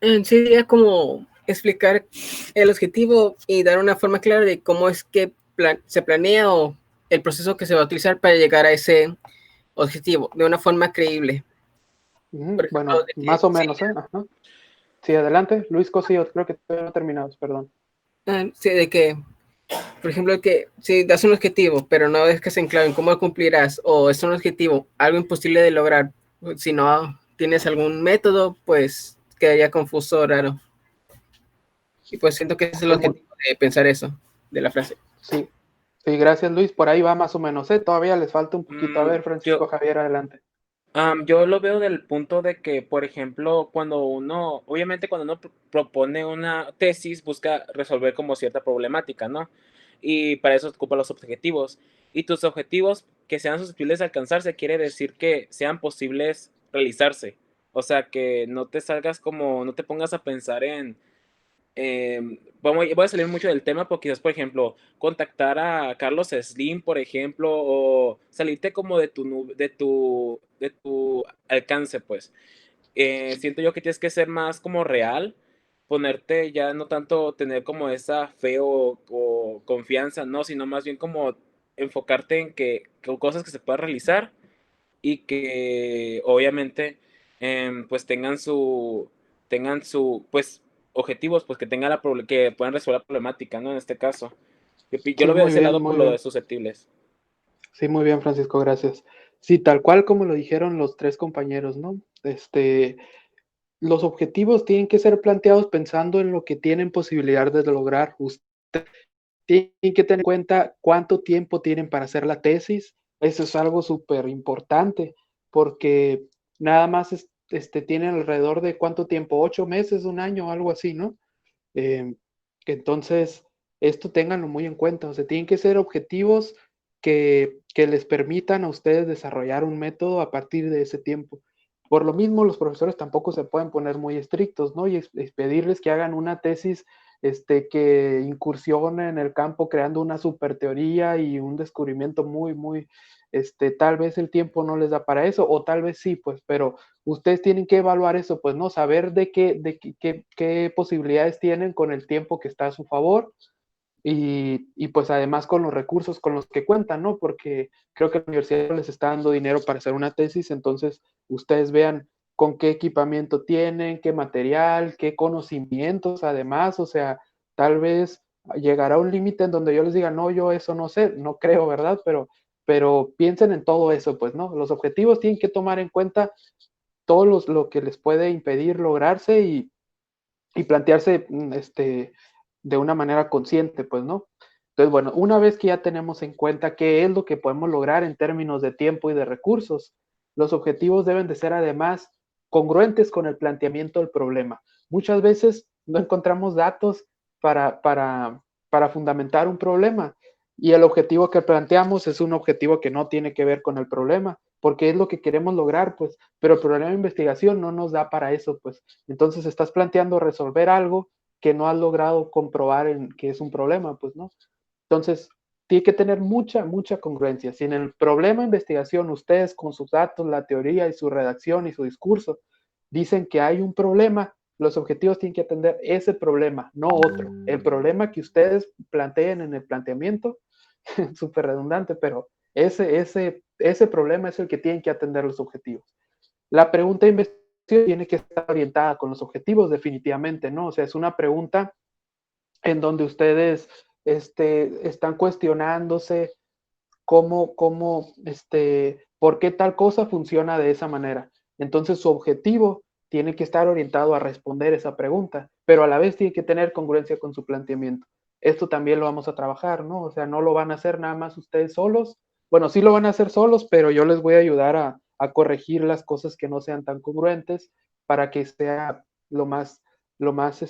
Sí, sería como explicar el objetivo y dar una forma clara de cómo es que se planea o el proceso que se va a utilizar para llegar a ese objetivo de una forma creíble. Ejemplo, bueno, más o menos, ¿eh? Ajá. Sí, adelante. Luis Cosío, creo que todavía no terminados, perdón. Sí, de que, por ejemplo, que si das un objetivo, pero no dejas en claro en cómo lo cumplirás, o es un objetivo, algo imposible de lograr, si no tienes algún método, pues quedaría confuso, raro. Y pues siento que ese es el objetivo de pensar eso, de la frase. Sí, sí, gracias Luis, por ahí va más o menos, ¿eh? Todavía les falta un poquito. A ver, Francisco Javier, adelante. Yo lo veo del punto de que, por ejemplo, obviamente cuando uno propone una tesis, busca resolver como cierta problemática, ¿no? Y para eso ocupa los objetivos. Y tus objetivos que sean susceptibles de alcanzarse quiere decir que sean posibles realizarse. O sea, que no te no te pongas a pensar voy a salir mucho del tema, porque quizás, por ejemplo, contactar a Carlos Slim, por ejemplo, o salirte como de tu alcance, pues. Siento yo que tienes que ser más como real, ponerte ya no tanto tener como esa fe o confianza, no, sino más bien como enfocarte en que cosas que se puedan realizar y que obviamente pues tengan su, pues objetivos, pues que tengan que puedan resolver la problemática, ¿no? En este caso. Yo Sí, lo veo de muy ese bien, lado por muy lo bien. de susceptibles. Sí, muy bien, Francisco, gracias. Sí, tal cual como lo dijeron los tres compañeros, ¿no? Los objetivos tienen que ser planteados pensando en lo que tienen posibilidad de lograr. Usted tiene que tener en cuenta cuánto tiempo tienen para hacer la tesis. Eso es algo súper importante porque nada más tienen alrededor de cuánto tiempo, 8 meses, un año, algo así, ¿no? Eh, entonces, esto ténganlo muy en cuenta. O sea, tienen que ser objetivos que les permitan a ustedes desarrollar un método a partir de ese tiempo. Por lo mismo, los profesores tampoco se pueden poner muy estrictos, ¿no? Y pedirles que hagan una tesis que incursione en el campo creando una super teoría y un descubrimiento muy, tal vez el tiempo no les da para eso, o tal vez sí, pues, pero ustedes tienen que evaluar eso, pues, ¿no? Saber qué posibilidades tienen con el tiempo que está a su favor y pues además con los recursos con los que cuentan, ¿no? Porque creo que la universidad les está dando dinero para hacer una tesis, entonces ustedes vean con qué equipamiento tienen, qué material, qué conocimientos además, o sea, tal vez llegará un límite en donde yo les diga, no, yo eso no sé, no creo, ¿verdad? Pero piensen en todo eso, pues, ¿no? Los objetivos tienen que tomar en cuenta todo lo que les puede impedir lograrse y plantearse de una manera consciente, pues, ¿no? Entonces, bueno, una vez que ya tenemos en cuenta qué es lo que podemos lograr en términos de tiempo y de recursos, los objetivos deben de ser además congruentes con el planteamiento del problema. Muchas veces no encontramos datos para fundamentar un problema y el objetivo que planteamos es un objetivo que no tiene que ver con el problema, porque es lo que queremos lograr, pues, pero el problema de investigación no nos da para eso, pues. Entonces estás planteando resolver algo que no has logrado comprobar que es un problema, pues, ¿no? Entonces, tiene que tener mucha congruencia. Si en el problema de investigación ustedes con sus datos, la teoría y su redacción y su discurso dicen que hay un problema, los objetivos tienen que atender ese problema, no otro. El problema que ustedes planteen en el planteamiento, súper redundante, pero ese problema es el que tienen que atender los objetivos. La pregunta de investigación tiene que estar orientada con los objetivos definitivamente, ¿no? O sea, es una pregunta en donde ustedes están cuestionándose por qué tal cosa funciona de esa manera. Entonces su objetivo tiene que estar orientado a responder esa pregunta, pero a la vez tiene que tener congruencia con su planteamiento. Esto también lo vamos a trabajar, ¿no? O sea, no lo van a hacer nada más ustedes solos. Bueno, sí lo van a hacer solos, pero yo les voy a ayudar a corregir las cosas que no sean tan congruentes para que sea lo más, lo más,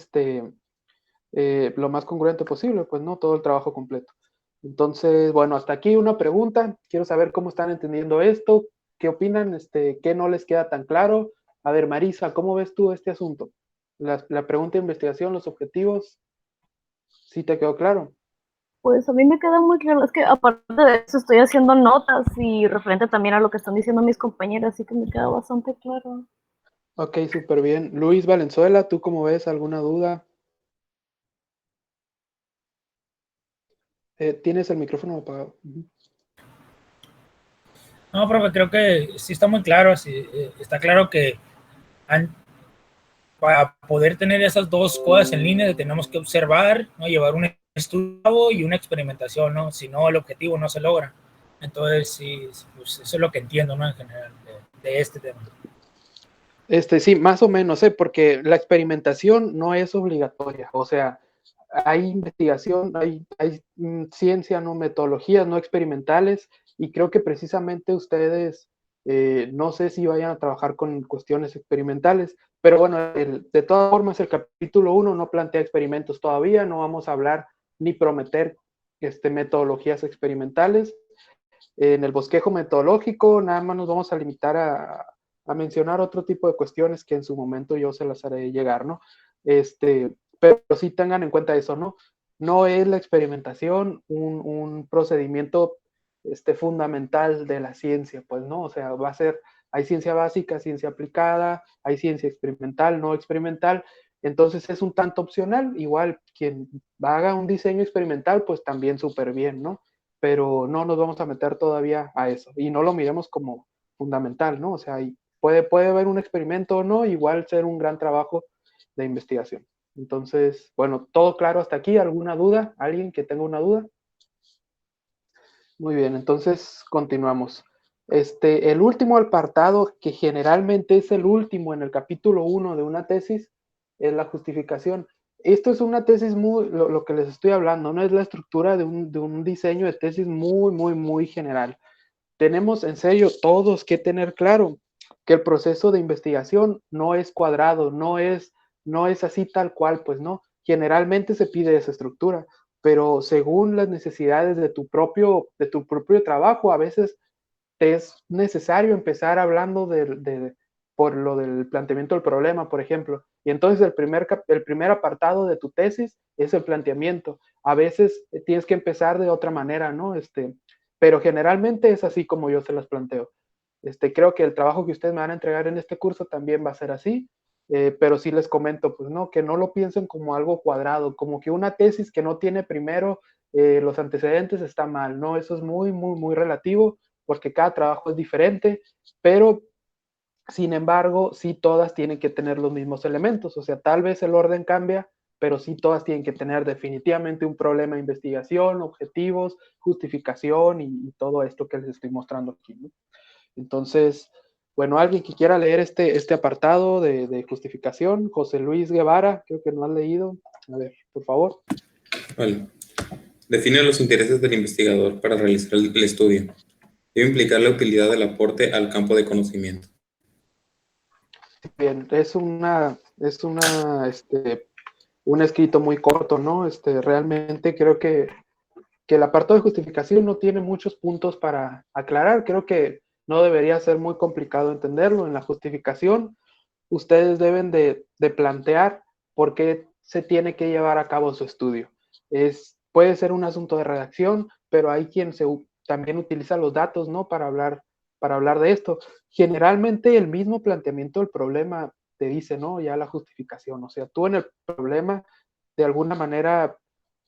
lo más congruente posible, pues no todo el trabajo completo. Entonces, bueno, hasta aquí una pregunta. Quiero saber cómo están entendiendo esto, qué opinan, qué no les queda tan claro. A ver, Marisa, ¿cómo ves tú este asunto? La pregunta de investigación, los objetivos, ¿sí te quedó claro? Pues a mí me queda muy claro, es que aparte de eso estoy haciendo notas y referente también a lo que están diciendo mis compañeras, así que me queda bastante claro. Ok, súper bien. Luis Valenzuela, ¿tú cómo ves? ¿Alguna duda? ¿Tienes el micrófono apagado? No, profe, creo que sí está muy claro, sí, está claro que para poder tener esas dos cosas en línea tenemos que observar, ¿no? Llevar un estudio y una experimentación, ¿no? Si no, el objetivo no se logra. Entonces, sí, pues eso es lo que entiendo, ¿no? En general, de este tema. Sí, más o menos, porque la experimentación no es obligatoria, o sea, hay investigación, hay ciencia, no metodologías no experimentales, y creo que precisamente ustedes, no sé si vayan a trabajar con cuestiones experimentales, pero bueno, de todas formas el capítulo 1 no plantea experimentos todavía, no vamos a hablar ni prometer metodologías experimentales. En el bosquejo metodológico nada más nos vamos a limitar a mencionar otro tipo de cuestiones que en su momento yo se las haré llegar, ¿no? Pero sí tengan en cuenta eso, ¿no? No es la experimentación un procedimiento fundamental de la ciencia, pues, ¿no? O sea, va a ser, hay ciencia básica, ciencia aplicada, hay ciencia experimental, no experimental, entonces es un tanto opcional, igual quien haga un diseño experimental, pues también súper bien, ¿no? Pero no nos vamos a meter todavía a eso y no lo miremos como fundamental, ¿no? O sea, puede haber un experimento o no, igual ser un gran trabajo de investigación. Entonces, bueno, todo claro hasta aquí. ¿Alguna duda? ¿Alguien que tenga una duda? Muy bien, entonces continuamos. El último apartado, que generalmente es el último en el capítulo 1 de una tesis, es la justificación. Esto es una tesis lo que les estoy hablando, no es la estructura de un diseño de tesis muy general. Tenemos en serio todos que tener claro que el proceso de investigación no es cuadrado, no es así tal cual, pues no. Generalmente se pide esa estructura, pero según las necesidades de tu propio trabajo, a veces te es necesario empezar hablando por lo del planteamiento del problema, por ejemplo. Y entonces el primer apartado de tu tesis es el planteamiento. A veces tienes que empezar de otra manera, ¿no? Pero generalmente es así como yo se las planteo. Creo que el trabajo que ustedes me van a entregar en este curso también va a ser así, pero sí les comento, pues no, que no lo piensen como algo cuadrado, como que una tesis que no tiene primero los antecedentes está mal, ¿no? Eso es muy relativo, porque cada trabajo es diferente, pero sin embargo, sí todas tienen que tener los mismos elementos, o sea, tal vez el orden cambia, pero sí todas tienen que tener definitivamente un problema de investigación, objetivos, justificación y todo esto que les estoy mostrando aquí, ¿no? Entonces, bueno, alguien que quiera leer este apartado de justificación, José Luis Guevara, creo que no has leído. A ver, por favor. Vale. Define los intereses del investigador para realizar el estudio. Debe implicar la utilidad del aporte al campo de conocimiento. Bien, es un escrito muy corto, ¿no? Realmente creo que el apartado de justificación no tiene muchos puntos para aclarar. Creo que no debería ser muy complicado entenderlo. En la justificación, ustedes deben de plantear por qué se tiene que llevar a cabo su estudio. Puede ser un asunto de redacción, pero hay quien también utiliza los datos, ¿no? Para hablar de esto. Generalmente el mismo planteamiento del problema te dice, ¿no? Ya la justificación. O sea, tú en el problema, de alguna manera,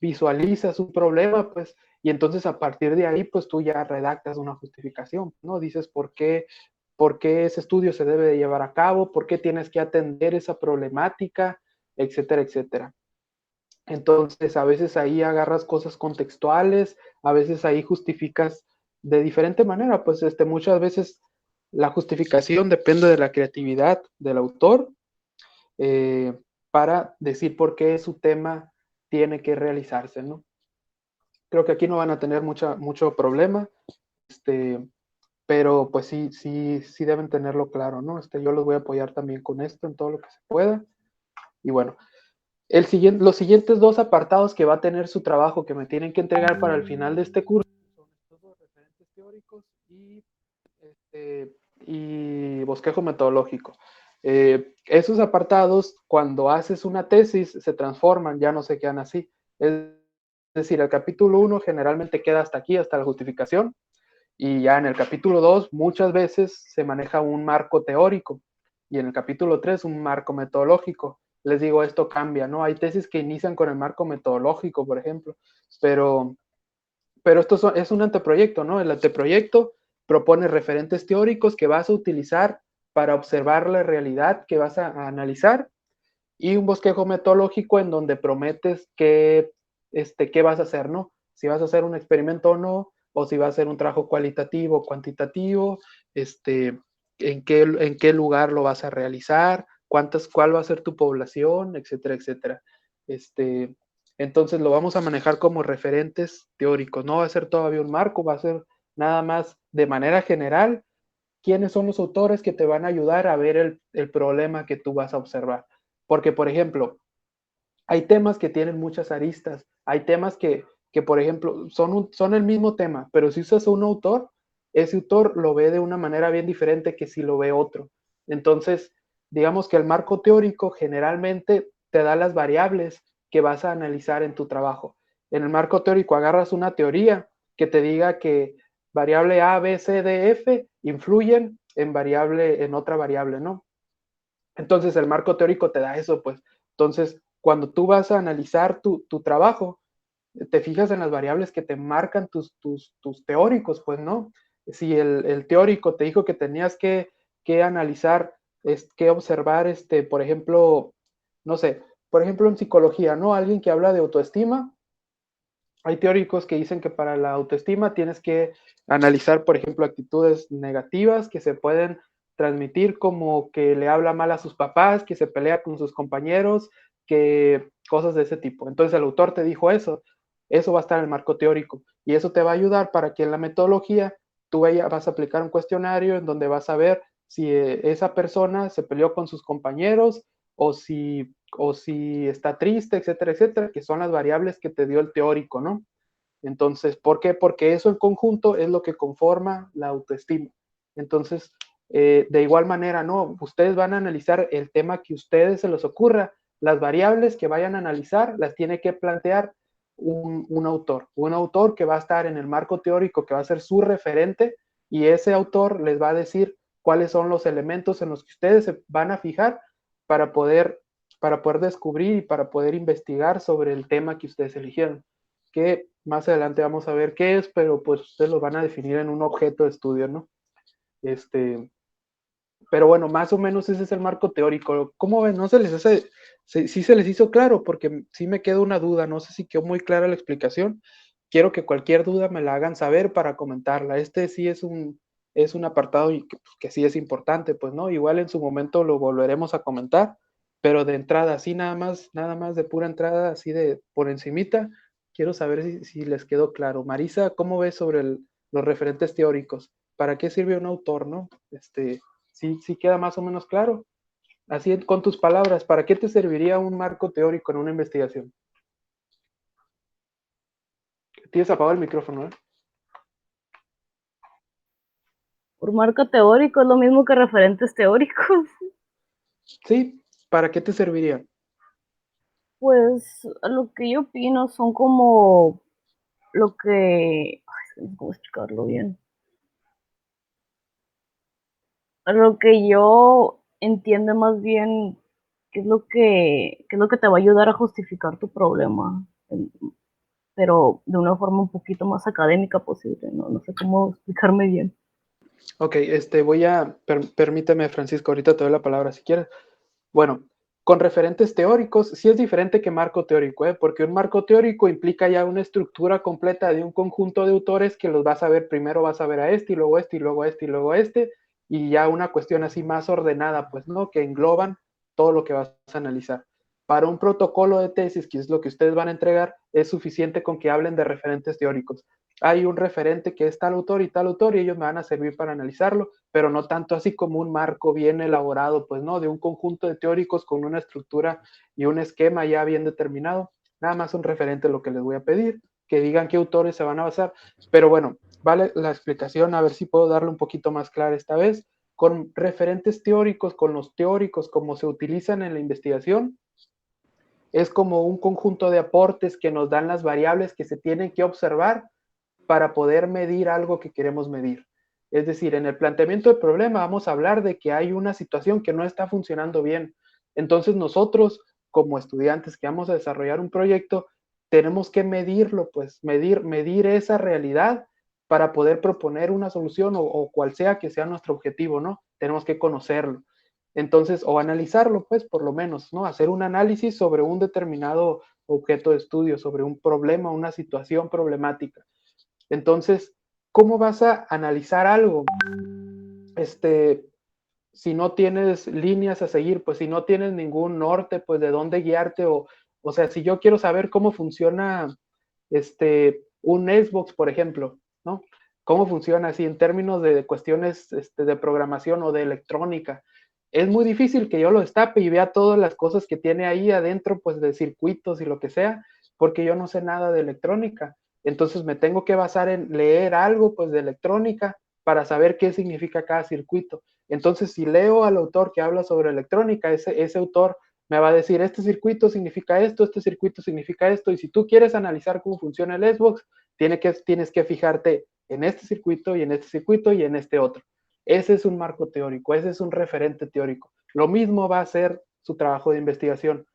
visualizas un problema, pues, y entonces a partir de ahí, pues tú ya redactas una justificación, ¿no? Dices por qué ese estudio se debe de llevar a cabo, por qué tienes que atender esa problemática, etcétera, etcétera. Entonces, a veces ahí agarras cosas contextuales, a veces ahí justificas de diferente manera, pues muchas veces la justificación depende de la creatividad del autor para decir por qué su tema tiene que realizarse, ¿no? Creo que aquí no van a tener mucho problema, pero pues sí deben tenerlo claro, ¿no? Yo los voy a apoyar también con esto en todo lo que se pueda. Y bueno, los siguientes dos apartados que va a tener su trabajo que me tienen que entregar para el final de este curso son estos dos referentes teóricos y bosquejo metodológico. Esos apartados, cuando haces una tesis, se transforman, ya no se quedan así. Es decir, el capítulo 1 generalmente queda hasta aquí, hasta la justificación, y ya en el capítulo 2 muchas veces se maneja un marco teórico, y en el capítulo 3 un marco metodológico. Les digo, esto cambia, ¿no? Hay tesis que inician con el marco metodológico, por ejemplo, pero esto es un anteproyecto, ¿no? El anteproyecto propone referentes teóricos que vas a utilizar para observar la realidad que vas a analizar, y un bosquejo metodológico en donde prometes qué vas a hacer, ¿no? Si vas a hacer un experimento o no, o si va a ser un trabajo cualitativo o cuantitativo, en qué lugar lo vas a realizar, cuál va a ser tu población, etcétera, etcétera. Entonces lo vamos a manejar como referentes teóricos, no va a ser todavía un marco, va a ser nada más de manera general quiénes son los autores que te van a ayudar a ver el problema que tú vas a observar. Porque, por ejemplo, hay temas que tienen muchas aristas, hay temas que por ejemplo, son el mismo tema, pero si usas un autor, ese autor lo ve de una manera bien diferente que si lo ve otro. Entonces, digamos que el marco teórico generalmente te da las variables que vas a analizar en tu trabajo. En el marco teórico agarras una teoría que te diga que variable A, B, C, D, F influyen en otra variable, ¿no? Entonces el marco teórico te da eso, pues. Entonces, cuando tú vas a analizar tu trabajo, te fijas en las variables que te marcan tus teóricos, pues, ¿no? Si el teórico te dijo que tenías que analizar, que observar, por ejemplo, no sé, por ejemplo, en psicología, ¿no? Alguien que habla de autoestima, hay teóricos que dicen que para la autoestima tienes que analizar, por ejemplo, actitudes negativas que se pueden transmitir, como que le habla mal a sus papás, que se pelea con sus compañeros, que cosas de ese tipo. Entonces el autor te dijo eso va a estar en el marco teórico y eso te va a ayudar para que en la metodología tú vas a aplicar un cuestionario en donde vas a ver si esa persona se peleó con sus compañeros o si está triste, etcétera, etcétera, que son las variables que te dio el teórico, ¿no? Entonces, ¿por qué? Porque eso en conjunto es lo que conforma la autoestima. Entonces, de igual manera, ¿no? Ustedes van a analizar el tema que a ustedes se les ocurra, las variables que vayan a analizar las tiene que plantear un autor que va a estar en el marco teórico, que va a ser su referente, y ese autor les va a decir cuáles son los elementos en los que ustedes se van a fijar para poder descubrir y para poder investigar sobre el tema que ustedes eligieron, que más adelante vamos a ver qué es, pero pues ustedes lo van a definir en un objeto de estudio, ¿no? Pero bueno, más o menos ese es el marco teórico. ¿Cómo ven? ¿No se les hace? Sí se les hizo claro, porque sí me queda una duda, no sé si quedó muy clara la explicación. Quiero que cualquier duda me la hagan saber para comentarla. Este sí es un apartado que sí es importante, pues, ¿no? Igual en su momento lo volveremos a comentar, pero de entrada, así nada más de pura entrada, así de por encimita, quiero saber si les quedó claro. Marisa, ¿cómo ves sobre los referentes teóricos? ¿Para qué sirve un autor, no? Sí queda más o menos claro. Así con tus palabras, ¿para qué te serviría un marco teórico en una investigación? Tienes apagado el micrófono, ¿eh? Por marco teórico es lo mismo que referentes teóricos. Sí, ¿para qué te serviría? Pues lo que yo opino son como lo que... Ay, no sé cómo explicarlo bien. Lo que yo entiendo más bien qué es lo que te va a ayudar a justificar tu problema, pero de una forma un poquito más académica posible, no sé cómo explicarme bien. Ok, permíteme, Francisco, ahorita te doy la palabra si quieres. Bueno, con referentes teóricos sí es diferente que marco teórico, porque un marco teórico implica ya una estructura completa de un conjunto de autores que los vas a ver, primero vas a ver a este, y luego este, y luego este, y luego este, y ya una cuestión así más ordenada, pues, ¿no? Que engloban todo lo que vas a analizar. Para un protocolo de tesis, que es lo que ustedes van a entregar, es suficiente con que hablen de referentes teóricos. Hay un referente que es tal autor y ellos me van a servir para analizarlo, pero no tanto así como un marco bien elaborado, pues no, de un conjunto de teóricos con una estructura y un esquema ya bien determinado. Nada más un referente lo que les voy a pedir, que digan qué autores se van a basar. Pero bueno, vale la explicación, a ver si puedo darle un poquito más clara esta vez. Con referentes teóricos, con los teóricos como se utilizan en la investigación, es como un conjunto de aportes que nos dan las variables que se tienen que observar para poder medir algo que queremos medir. Es decir, en el planteamiento del problema vamos a hablar de que hay una situación que no está funcionando bien. Entonces nosotros, como estudiantes que vamos a desarrollar un proyecto, tenemos que medirlo, pues medir esa realidad para poder proponer una solución o cual sea que sea nuestro objetivo, ¿no? Tenemos que conocerlo. Entonces, o analizarlo, pues, por lo menos, ¿no? Hacer un análisis sobre un determinado objeto de estudio, sobre un problema, una situación problemática. Entonces, ¿cómo vas a analizar algo? Si no tienes líneas a seguir, pues si no tienes ningún norte, pues de dónde guiarte, o sea, si yo quiero saber cómo funciona un Xbox, por ejemplo, ¿no? ¿Cómo funciona así en términos de cuestiones de programación o de electrónica? Es muy difícil que yo lo destape y vea todas las cosas que tiene ahí adentro, pues de circuitos y lo que sea, porque yo no sé nada de electrónica. Entonces me tengo que basar en leer algo, pues de electrónica para saber qué significa cada circuito. Entonces, si leo al autor que habla sobre electrónica, ese autor me va a decir, este circuito significa esto, este circuito significa esto, y si tú quieres analizar cómo funciona el Xbox, tienes que fijarte en este circuito y en este circuito y en este otro. Ese es un marco teórico, ese es un referente teórico. Lo mismo va a ser su trabajo de investigación.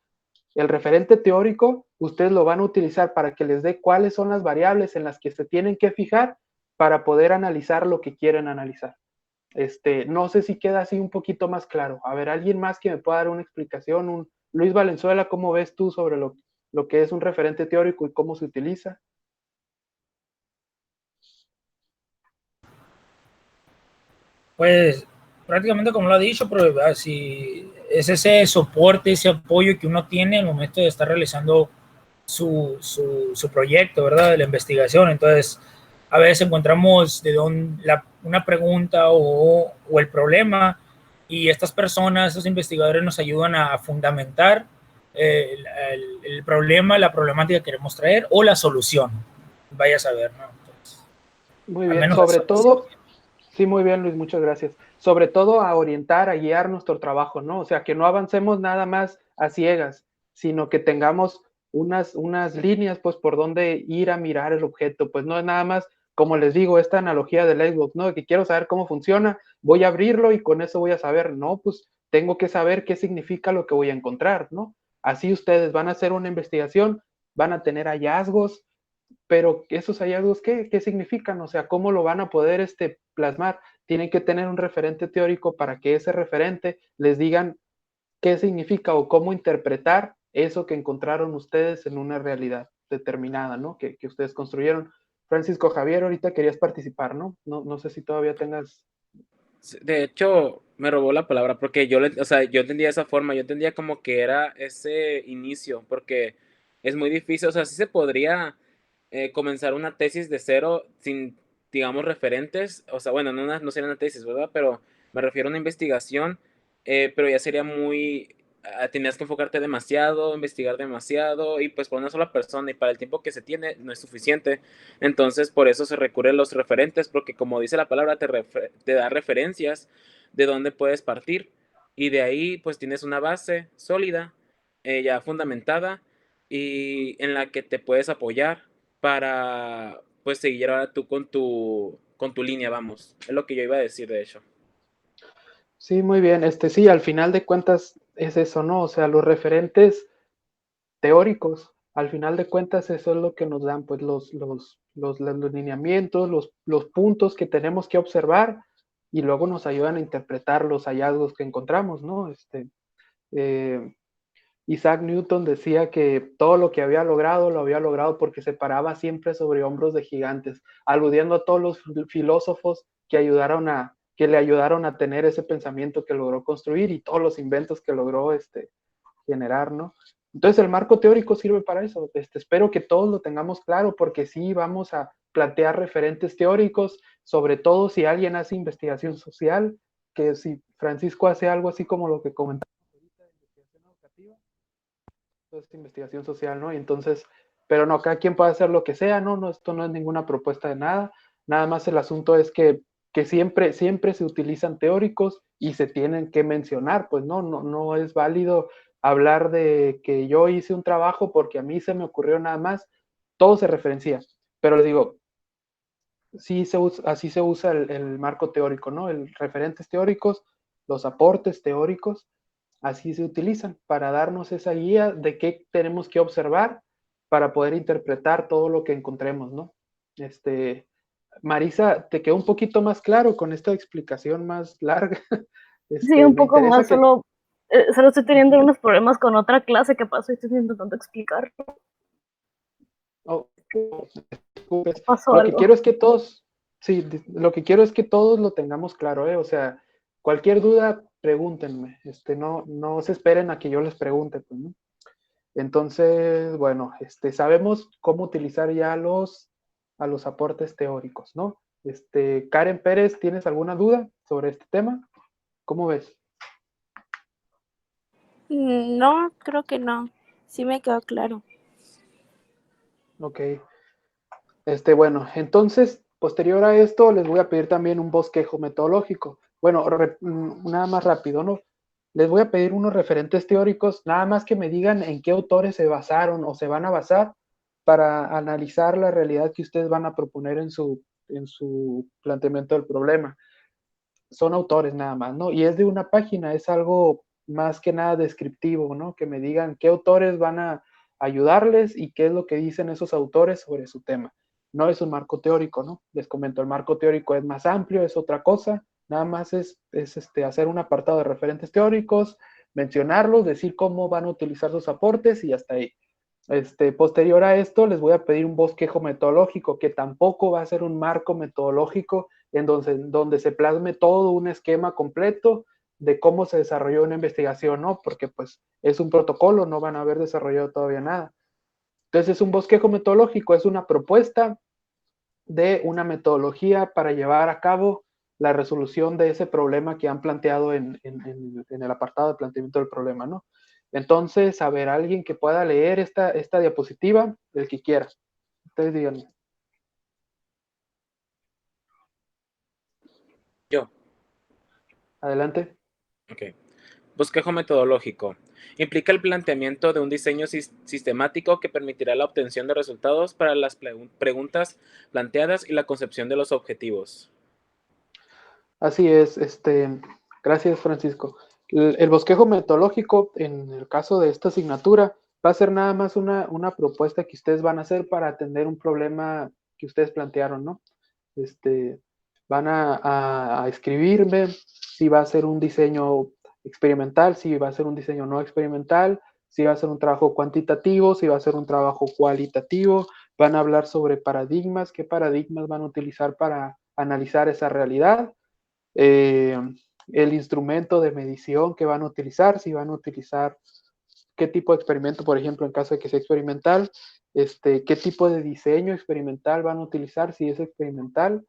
El referente teórico, ustedes lo van a utilizar para que les dé cuáles son las variables en las que se tienen que fijar para poder analizar lo que quieren analizar. No sé si queda así un poquito más claro. A ver, alguien más que me pueda dar una explicación, Luis Valenzuela, ¿cómo ves tú sobre lo que es un referente teórico y cómo se utiliza? Pues prácticamente como lo ha dicho, pero si es ese soporte, ese apoyo que uno tiene al momento de estar realizando su proyecto, ¿verdad? De la investigación. Entonces, a veces encontramos una pregunta o el problema y estas personas, estos investigadores nos ayudan a fundamentar el problema, la problemática que queremos traer o la solución. Vaya a saber, ¿no? Entonces, Muy al bien, menos sobre eso. todo, sí, muy bien, Luis, muchas gracias. Sobre todo a orientar, a guiar nuestro trabajo, ¿no? O sea, que no avancemos nada más a ciegas, sino que tengamos unas líneas, pues, por donde ir a mirar el objeto. Pues no es nada más, como les digo, esta analogía del Xbox, ¿no? Que quiero saber cómo funciona, voy a abrirlo y con eso voy a saber, no, pues tengo que saber qué significa lo que voy a encontrar, ¿no? Así ustedes van a hacer una investigación, van a tener hallazgos, pero esos hallazgos, ¿qué significan? O sea, ¿cómo lo van a poder plasmar? Tienen que tener un referente teórico para que ese referente les digan qué significa o cómo interpretar eso que encontraron ustedes en una realidad determinada, ¿no? Que ustedes construyeron. Francisco Javier, ahorita querías participar, ¿no? No sé si todavía tengas... De hecho, me robó la palabra porque o sea, yo entendía de esa forma, yo entendía como que era ese inicio, porque es muy difícil, o sea, sí se podría comenzar una tesis de cero sin, digamos, referentes, o sea, bueno, no sería una tesis, ¿verdad? Pero me refiero a una investigación, pero ya sería muy, tenías que enfocarte demasiado, investigar demasiado, y pues por una sola persona y para el tiempo que se tiene no es suficiente. Entonces, por eso se recurre a los referentes, porque como dice la palabra, te da referencias de dónde puedes partir, y de ahí pues tienes una base sólida, ya fundamentada, y en la que te puedes apoyar para pues seguir ahora tú con tu línea, vamos. Es lo que yo iba a decir, de hecho. Sí, muy bien. Sí, al final de cuentas es eso, ¿no? O sea, los referentes teóricos, al final de cuentas eso es lo que nos dan, pues, los lineamientos, los puntos que tenemos que observar y luego nos ayudan a interpretar los hallazgos que encontramos, ¿no? Eh, Isaac Newton decía que todo lo que había logrado, lo había logrado porque se paraba siempre sobre hombros de gigantes, aludiendo a todos los filósofos que le ayudaron a tener ese pensamiento que logró construir y todos los inventos que logró generar, ¿no? Entonces el marco teórico sirve para eso. Espero que todos lo tengamos claro porque sí vamos a plantear referentes teóricos, sobre todo si alguien hace investigación social, que si Francisco hace algo así como lo que comentamos ahorita de investigación educativa, es investigación social, ¿no? Y entonces, pero no, cada quien puede hacer lo que sea, ¿no? Esto no es ninguna propuesta de nada. Nada más el asunto es que siempre se utilizan teóricos y se tienen que mencionar, pues no es válido hablar de que yo hice un trabajo porque a mí se me ocurrió nada más, todo se referencia, pero les digo, sí así se usa el marco teórico, ¿no? El referentes teóricos, los aportes teóricos, así se utilizan para darnos esa guía de qué tenemos que observar para poder interpretar todo lo que encontremos, ¿no? Marisa, ¿te quedó un poquito más claro con esta explicación más larga? Sí, un Me poco interesa más, solo estoy teniendo unos problemas con otra clase que pasó y estoy intentando explicar. Oh, Pasó lo que algo. quiero es que todos, sí, lo que quiero es que todos lo tengamos claro, ¿eh? O sea, cualquier duda, pregúntenme, no se esperen a que yo les pregunte, pues, ¿no? Entonces, bueno, sabemos cómo utilizar ya a los aportes teóricos, ¿no? Karen Pérez, ¿tienes alguna duda sobre este tema? ¿Cómo ves? No, creo que no. Sí me quedó claro. Ok. Bueno, entonces, posterior a esto, les voy a pedir también un bosquejo metodológico. Bueno, nada más rápido, ¿no? Les voy a pedir unos referentes teóricos, nada más que me digan en qué autores se basaron o se van a basar para analizar la realidad que ustedes van a proponer en su planteamiento del problema. Son autores nada más, ¿no? Y es de una página, es algo más que nada descriptivo, ¿no? Que me digan qué autores van a ayudarles y qué es lo que dicen esos autores sobre su tema. No es un marco teórico, ¿no? Les comento, el marco teórico es más amplio, es otra cosa, nada más es hacer un apartado de referentes teóricos, mencionarlos, decir cómo van a utilizar sus aportes y hasta ahí. Posterior a esto, les voy a pedir un bosquejo metodológico, que tampoco va a ser un marco metodológico en donde se plasme todo un esquema completo de cómo se desarrolló una investigación, ¿no? Porque pues es un protocolo, no van a haber desarrollado todavía nada. Entonces, un bosquejo metodológico es una propuesta de una metodología para llevar a cabo la resolución de ese problema que han planteado en el apartado de planteamiento del problema, ¿no? Entonces, a ver, alguien que pueda leer esta diapositiva, el que quiera. Ustedes díganme. Yo. Adelante. Ok. Bosquejo metodológico. Implica el planteamiento de un diseño sistemático que permitirá la obtención de resultados para las preguntas planteadas y la concepción de los objetivos. Así es, gracias Francisco. El bosquejo metodológico, en el caso de esta asignatura, va a ser nada más una propuesta que ustedes van a hacer para atender un problema que ustedes plantearon, ¿no? Van a escribirme si va a ser un diseño experimental, si va a ser un diseño no experimental, si va a ser un trabajo cuantitativo, si va a ser un trabajo cualitativo. Van a hablar sobre paradigmas, qué paradigmas van a utilizar para analizar esa realidad. El instrumento de medición que van a utilizar, si van a utilizar qué tipo de experimento, por ejemplo, en caso de que sea experimental, qué tipo de diseño experimental van a utilizar, si es experimental,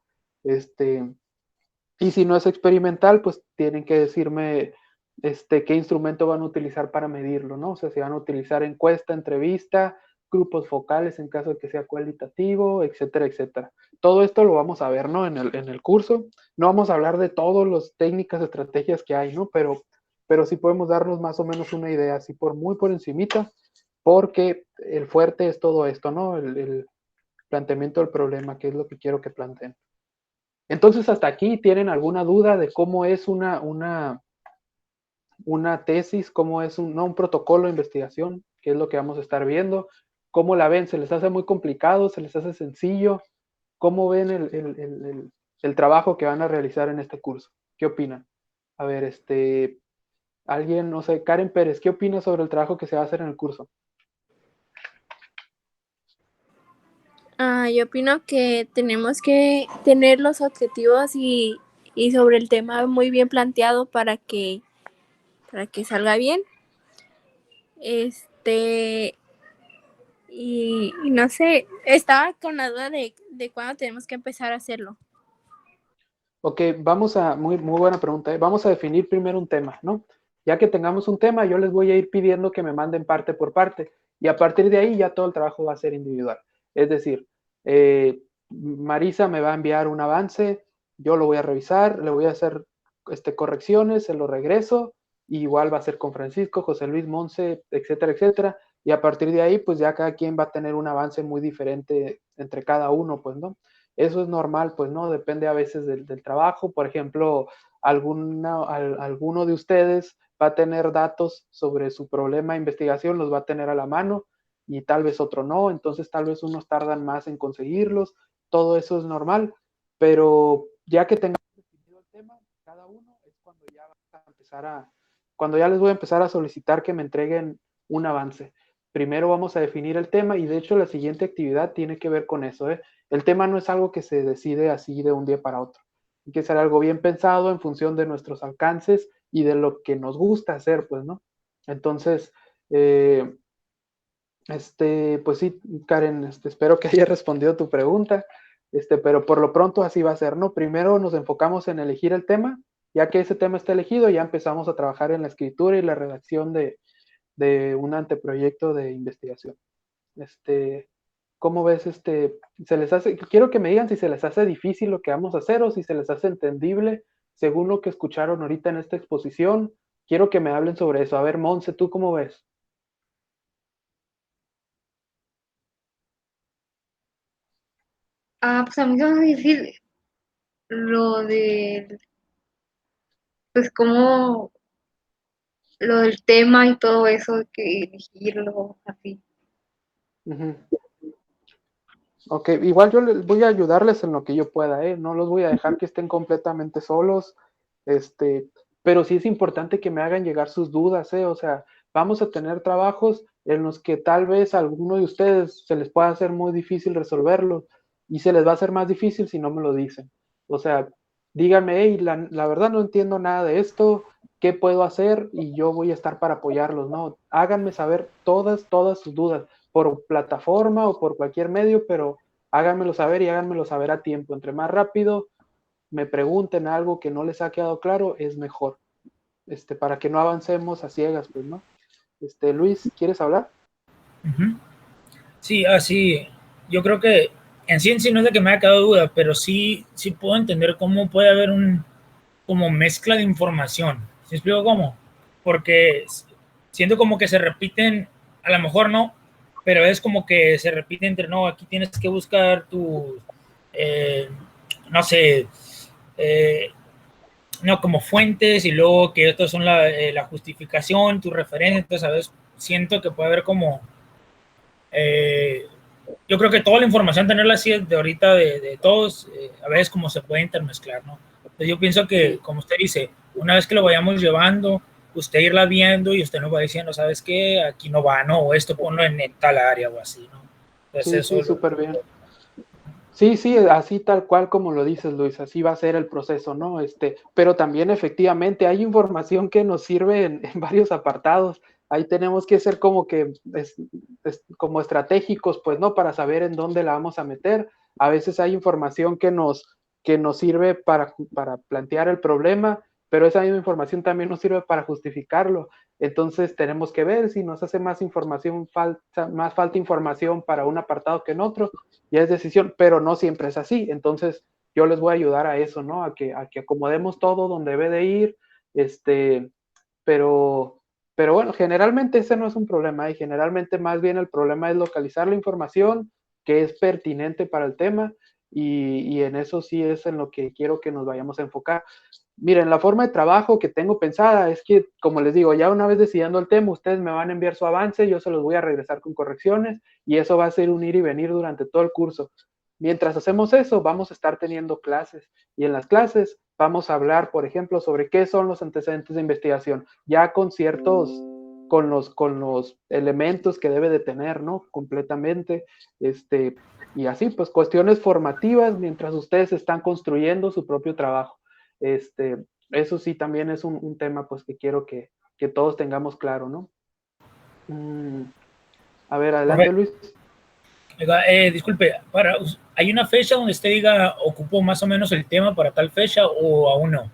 y si no es experimental, pues tienen que decirme qué instrumento van a utilizar para medirlo, ¿no? O sea, si van a utilizar encuesta, entrevista, grupos focales en caso de que sea cualitativo, etcétera, etcétera. Todo esto lo vamos a ver, ¿no? En el curso. No vamos a hablar de todas las técnicas, estrategias que hay, ¿no? Pero sí podemos darnos más o menos una idea, así muy por encimita, porque el fuerte es todo esto, ¿no? El planteamiento del problema, que es lo que quiero que planteen. Entonces, hasta aquí, ¿tienen alguna duda de cómo es una tesis, cómo es un protocolo de investigación, que es lo que vamos a estar viendo? ¿Cómo la ven? ¿Se les hace muy complicado? ¿Se les hace sencillo? ¿Cómo ven el trabajo que van a realizar en este curso? ¿Qué opinan? A ver, alguien, no sé, Karen Pérez, ¿qué opinas sobre el trabajo que se va a hacer en el curso? Yo opino que tenemos que tener los objetivos y sobre el tema muy bien planteado para que salga bien. Y no sé, estaba con la duda de cuándo tenemos que empezar a hacerlo. Ok, muy buena pregunta, ¿eh? Vamos a definir primero un tema, ¿no? Ya que tengamos un tema, yo les voy a ir pidiendo que me manden parte por parte y a partir de ahí ya todo el trabajo va a ser individual. Es decir, Marisa me va a enviar un avance, yo lo voy a revisar, le voy a hacer correcciones, se lo regreso, y igual va a ser con Francisco, José Luis, Monse, etcétera, etcétera, y a partir de ahí, pues ya cada quien va a tener un avance muy diferente entre cada uno, pues, ¿no? Eso es normal, pues, ¿no? Depende a veces del trabajo. Por ejemplo, alguno de ustedes va a tener datos sobre su problema de investigación, los va a tener a la mano y tal vez otro no, entonces tal vez unos tardan más en conseguirlos, todo eso es normal, pero ya que tengamos definido el tema, cada uno es cuando ya cuando ya les voy a empezar a solicitar que me entreguen un avance. Primero vamos a definir el tema y de hecho la siguiente actividad tiene que ver con eso, ¿eh? El tema no es algo que se decide así de un día para otro. Hay que ser algo bien pensado en función de nuestros alcances y de lo que nos gusta hacer, pues, ¿no? Entonces, pues sí, Karen, espero que haya respondido tu pregunta, pero por lo pronto así va a ser, ¿no? Primero nos enfocamos en elegir el tema, ya que ese tema está elegido, ya empezamos a trabajar en la escritura y la redacción de un anteproyecto de investigación. ¿Cómo ves? Quiero que me digan si se les hace difícil lo que vamos a hacer o si se les hace entendible según lo que escucharon ahorita en esta exposición. Quiero que me hablen sobre eso. A ver, Monse, ¿tú cómo ves? Pues a mí se me hace difícil lo de, pues como lo del tema y todo eso, de que elegirlo así. Uh-huh. Ok, igual yo les voy a ayudarles en lo que yo pueda, ¿eh? No los voy a dejar que estén completamente solos. pero sí es importante que me hagan llegar sus dudas, ¿eh? O sea, vamos a tener trabajos en los que tal vez a alguno de ustedes se les pueda hacer muy difícil resolverlos y se les va a hacer más difícil si no me lo dicen. O sea, díganme, hey, la verdad no entiendo nada de esto, ¿qué puedo hacer? Y yo voy a estar para apoyarlos, ¿no? Háganme saber todas sus dudas, por plataforma o por cualquier medio, pero háganmelo saber y háganmelo saber a tiempo. Entre más rápido me pregunten algo que no les ha quedado claro, es mejor. Para que no avancemos a ciegas, pues, ¿no? Luis, ¿quieres hablar? Ujú. Sí, así, yo creo que en sí no es de que me haya quedado duda, pero sí puedo entender cómo puede haber como mezcla de información. ¿Sí explico cómo? Porque siento como que se repiten, a lo mejor no, pero es como que se repite entre, no, aquí tienes que buscar tu, no sé, eh, no, como fuentes y luego que estos son la justificación, tu referencia, entonces a veces siento que puede haber como, eh, yo creo que toda la información tenerla así de ahorita de todos, a veces como se puede intermezclar, ¿no? Entonces yo pienso que, como usted dice, una vez que lo vayamos llevando, usted irla viendo y usted nos va diciendo, ¿sabes qué? Aquí no va, ¿no? O esto ponlo en tal área o así, ¿no? Entonces Sí, eso súper bien. Sí, así tal cual como lo dices, Luis, así va a ser el proceso, ¿no? Pero también efectivamente hay información que nos sirve en varios apartados. Ahí tenemos que ser como que como estratégicos, pues, ¿no? Para saber en dónde la vamos a meter. A veces hay información que nos sirve para plantear el problema, pero esa misma información también nos sirve para justificarlo. Entonces tenemos que ver si nos hace más falta información para un apartado que en otro, ya es decisión, pero no siempre es así. Entonces, yo les voy a ayudar a eso, ¿no? A que acomodemos todo donde debe de ir, pero, pero bueno, generalmente ese no es un problema, y generalmente más bien el problema es localizar la información que es pertinente para el tema, y en eso sí es en lo que quiero que nos vayamos a enfocar. Miren, la forma de trabajo que tengo pensada es que, como les digo, ya una vez decidiendo el tema, ustedes me van a enviar su avance, yo se los voy a regresar con correcciones y eso va a ser un ir y venir durante todo el curso. Mientras hacemos eso, vamos a estar teniendo clases y en las clases vamos a hablar, por ejemplo, sobre qué son los antecedentes de investigación, ya con los elementos que debe de tener, ¿no? Completamente, y así, pues cuestiones formativas mientras ustedes están construyendo su propio trabajo. Este, Eso sí también es un tema pues que quiero que todos tengamos claro, ¿no? A ver, adelante, Luis. Disculpe, ¿hay una fecha donde usted diga ocupó más o menos el tema para tal fecha o aún no?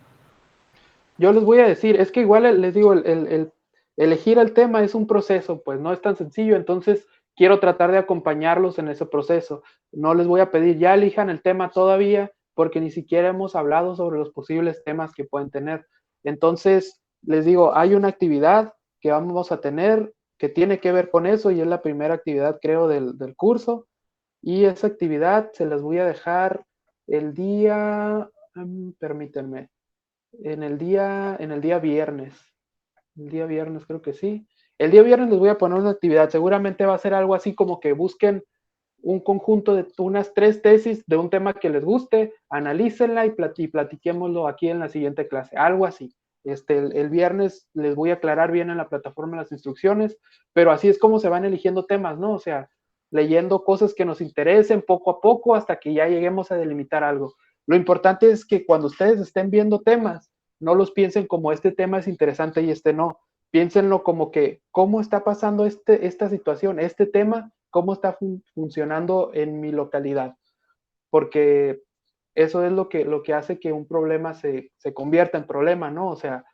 Yo les voy a decir, es que igual les digo, el elegir el tema es un proceso, pues no es tan sencillo, entonces quiero tratar de acompañarlos en ese proceso. No les voy a pedir, ya elijan el tema todavía, porque ni siquiera hemos hablado sobre los posibles temas que pueden tener. Entonces, les digo, hay una actividad que vamos a tener que tiene que ver con eso y es la primera actividad, creo, del curso. Y esa actividad se las voy a dejar el día, permítanme, en el día viernes. El día viernes creo que sí. El día viernes les voy a poner una actividad. Seguramente va a ser algo así como que busquen un conjunto de unas 3 tesis de un tema que les guste, analícenla y platiquémoslo aquí en la siguiente clase. Algo así. El viernes les voy a aclarar bien en la plataforma las instrucciones, pero así es como se van eligiendo temas, ¿no? O sea, leyendo cosas que nos interesen poco a poco hasta que ya lleguemos a delimitar algo. Lo importante es que cuando ustedes estén viendo temas, no los piensen como este tema es interesante y este no. Piénsenlo como que, ¿cómo está pasando esta situación, este tema, cómo está funcionando en mi localidad? Porque eso es lo que hace que un problema se convierta en problema, ¿no? O sea,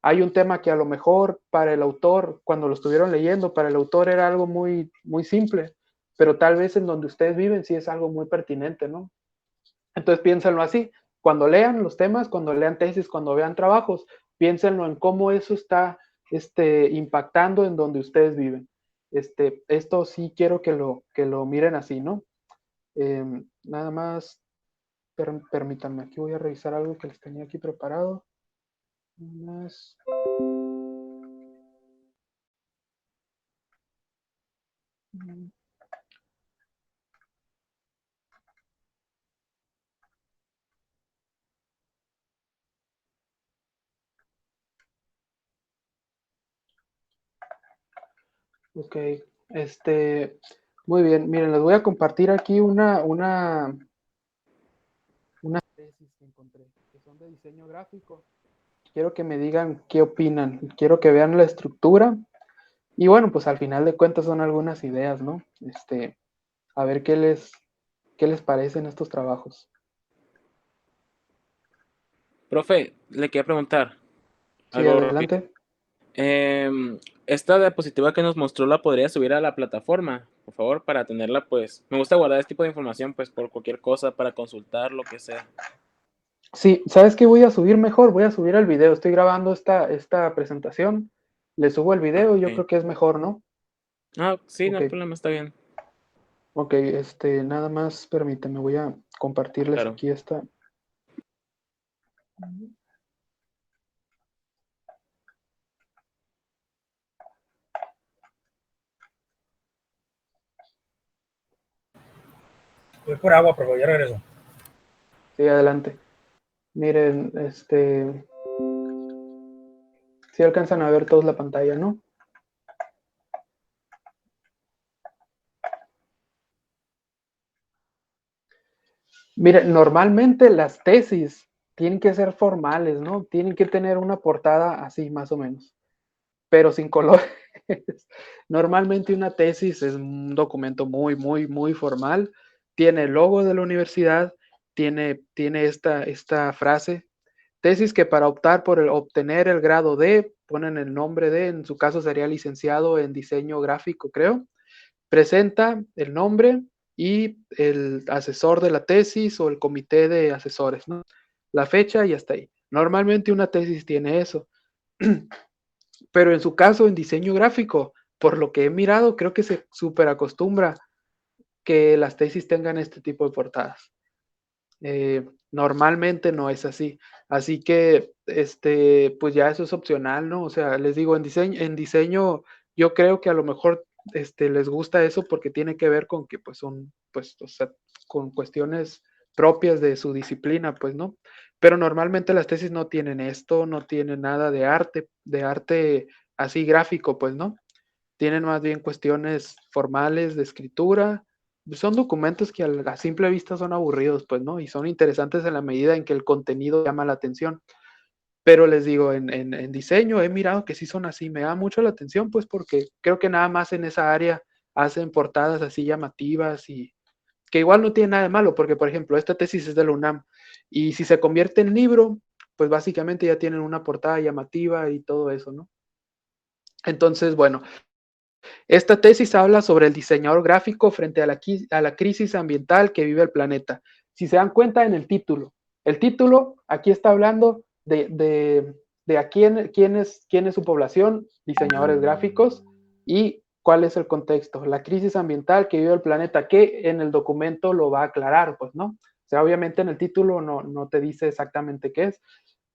hay un tema que a lo mejor para el autor, cuando lo estuvieron leyendo, para el autor era algo muy, muy simple, pero tal vez en donde ustedes viven sí es algo muy pertinente, ¿no? Entonces piénsenlo así, cuando lean los temas, cuando lean tesis, cuando vean trabajos, piénsenlo en cómo eso está impactando en donde ustedes viven. Esto sí quiero que lo miren así, ¿no? Nada más, permítanme, aquí voy a revisar algo que les tenía aquí preparado. Más. Ok, muy bien. Miren, les voy a compartir aquí una tesis que encontré, que son de diseño gráfico. Quiero que me digan qué opinan, quiero que vean la estructura y bueno, pues al final de cuentas son algunas ideas, ¿no? A ver qué les parecen estos trabajos. Profe, le quería preguntar Sí, algo rápido. adelante. Esta diapositiva que nos mostró la podría subir a la plataforma, por favor, para tenerla, pues. Me gusta guardar este tipo de información, pues, por cualquier cosa, para consultar, lo que sea. Sí, ¿sabes qué voy a subir mejor? Voy a subir el video. Estoy grabando esta presentación. Le subo el video y yo Ok. creo que es mejor, ¿no? Ah, sí, no Ok, hay problema, está bien. ok, nada más permíteme, voy a compartirles Claro. aquí esta. Voy por agua, pero ya regreso. Sí, adelante. Miren, si alcanzan a ver todos la pantalla, ¿no? Miren, normalmente las tesis tienen que ser formales, ¿no? Tienen que tener una portada así, más o menos, pero sin colores. Normalmente una tesis es un documento muy formal. Tiene el logo de la universidad, tiene esta frase. Tesis que para optar por obtener el grado de, ponen el nombre de, en su caso sería licenciado en diseño gráfico, creo. Presenta el nombre y el asesor de la tesis o el comité de asesores, ¿no? La fecha y hasta ahí. Normalmente una tesis tiene eso. Pero en su caso, en diseño gráfico, por lo que he mirado, creo que se súper acostumbra que las tesis tengan este tipo de portadas. Normalmente no es así. Así que, pues ya eso es opcional, ¿no? O sea, les digo, en diseño, yo creo que a lo mejor les gusta eso porque tiene que ver con que, pues, son, pues, o sea, con cuestiones propias de su disciplina, pues, ¿no? Pero normalmente las tesis no tienen esto, no tienen nada de arte así gráfico, pues, ¿no? Tienen más bien cuestiones formales de escritura. Son documentos que a simple vista son aburridos, pues, ¿no? Y son interesantes en la medida en que el contenido llama la atención. Pero les digo, en diseño he mirado que sí son así. Me da mucho la atención, pues, porque creo que nada más en esa área hacen portadas así llamativas y que igual no tiene nada de malo, porque, por ejemplo, esta tesis es de la UNAM. Y si se convierte en libro, pues básicamente ya tienen una portada llamativa y todo eso, ¿no? Entonces, bueno, esta tesis habla sobre el diseñador gráfico frente a la crisis ambiental que vive el planeta. Si se dan cuenta en el título aquí está hablando de a quién es su población, diseñadores gráficos, y cuál es el contexto, la crisis ambiental que vive el planeta, que en el documento lo va a aclarar, pues, ¿no? O sea, obviamente en el título no te dice exactamente qué es,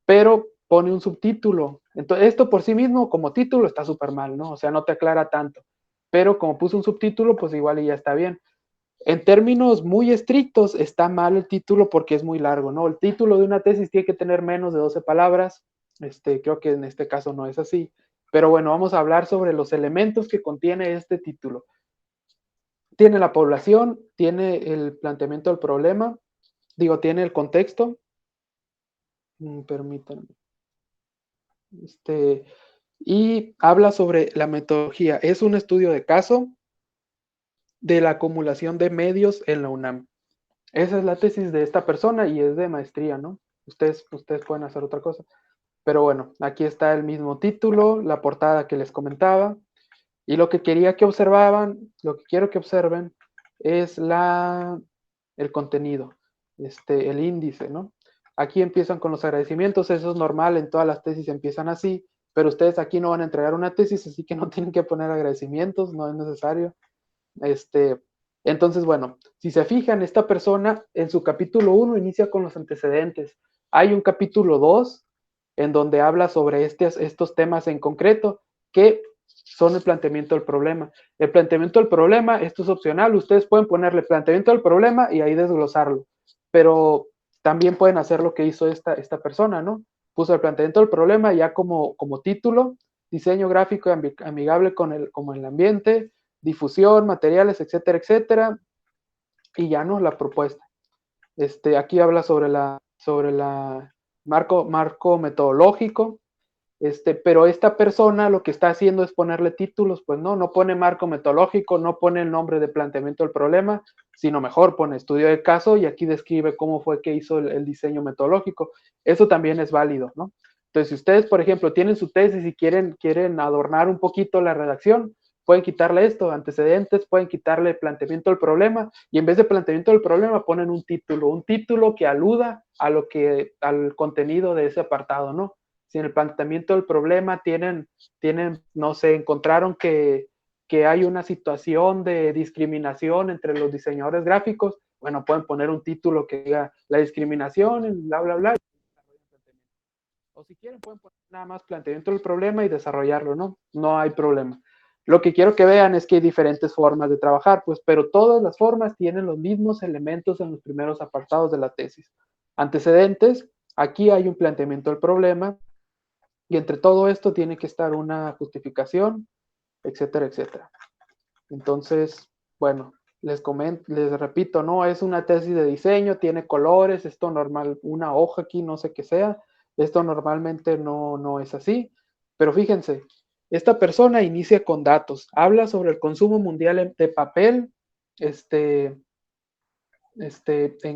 pero pone un subtítulo. Entonces, esto por sí mismo, como título, está súper mal, ¿no? O sea, no te aclara tanto. Pero como puso un subtítulo, pues igual y ya está bien. En términos muy estrictos, está mal el título porque es muy largo, ¿no? El título de una tesis tiene que tener menos de 12 palabras. Creo que en este caso no es así. Pero bueno, vamos a hablar sobre los elementos que contiene este título. Tiene la población, tiene el planteamiento del problema, tiene el contexto. Permítanme. Y habla sobre la metodología. Es un estudio de caso de la acumulación de medios en la UNAM. Esa es la tesis de esta persona y es de maestría, ¿no? Ustedes pueden hacer otra cosa. Pero bueno, aquí está el mismo título, la portada que les comentaba. Y lo que quería que observaban, lo que quiero que observen es el contenido, el índice, ¿no? Aquí empiezan con los agradecimientos, eso es normal, en todas las tesis empiezan así, pero ustedes aquí no van a entregar una tesis, así que no tienen que poner agradecimientos, no es necesario. Entonces, bueno, si se fijan, esta persona en su capítulo 1 inicia con los antecedentes. Hay un capítulo 2 en donde habla sobre estos temas en concreto que son el planteamiento del problema. El planteamiento del problema, esto es opcional, ustedes pueden ponerle planteamiento del problema y ahí desglosarlo, pero también pueden hacer lo que hizo esta persona, ¿no? Puso el planteamiento del problema ya como título diseño gráfico amigable con el ambiente, difusión, materiales, etcétera, etcétera, y ya no la propuesta. Aquí habla sobre la marco metodológico, pero esta persona lo que está haciendo es ponerle títulos, pues no pone marco metodológico, no pone el nombre de planteamiento del problema, sino mejor pone estudio de caso y aquí describe cómo fue que hizo el diseño metodológico. Eso también es válido, ¿no? Entonces, si ustedes, por ejemplo, tienen su tesis y quieren adornar un poquito la redacción, pueden quitarle esto, antecedentes, pueden quitarle planteamiento del problema y en vez de planteamiento del problema ponen un título que aluda al contenido de ese apartado, ¿no? Si en el planteamiento del problema tienen, no sé, encontraron que hay una situación de discriminación entre los diseñadores gráficos, bueno, pueden poner un título que diga la discriminación, bla, bla, bla. O si quieren, pueden poner nada más planteamiento del problema y desarrollarlo, ¿no? No hay problema. Lo que quiero que vean es que hay diferentes formas de trabajar, pues, pero todas las formas tienen los mismos elementos en los primeros apartados de la tesis. Antecedentes, aquí hay un planteamiento del problema, y entre todo esto tiene que estar una justificación, etcétera, etcétera. Entonces, bueno, les repito, no es una tesis de diseño, tiene colores, esto normal, una hoja aquí, no sé qué sea, esto normalmente no es así, pero fíjense, esta persona inicia con datos, habla sobre el consumo mundial de papel, en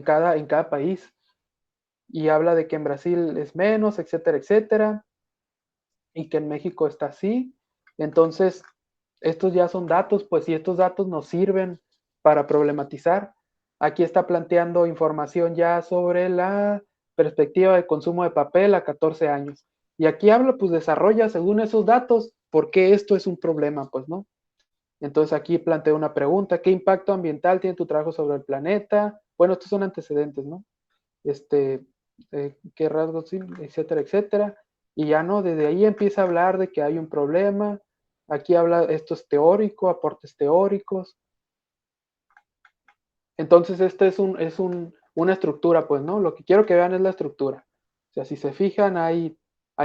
cada país, y habla de que en Brasil es menos, etcétera, etcétera, y que en México está así. Entonces, estos ya son datos, pues, y estos datos nos sirven para problematizar. Aquí está planteando información ya sobre la perspectiva de consumo de papel a 14 años. Y aquí habla, pues, desarrolla según esos datos por qué esto es un problema, pues, ¿no? Entonces aquí plantea una pregunta, ¿qué impacto ambiental tiene tu trabajo sobre el planeta? Bueno, estos son antecedentes, ¿no? Qué rasgos, etcétera, etcétera. Y ya no, desde ahí empieza a hablar de que hay un problema. Aquí habla, esto es teórico, aportes teóricos. Entonces, una estructura, pues, ¿no? Lo que quiero que vean es la estructura. O sea, si se fijan, hay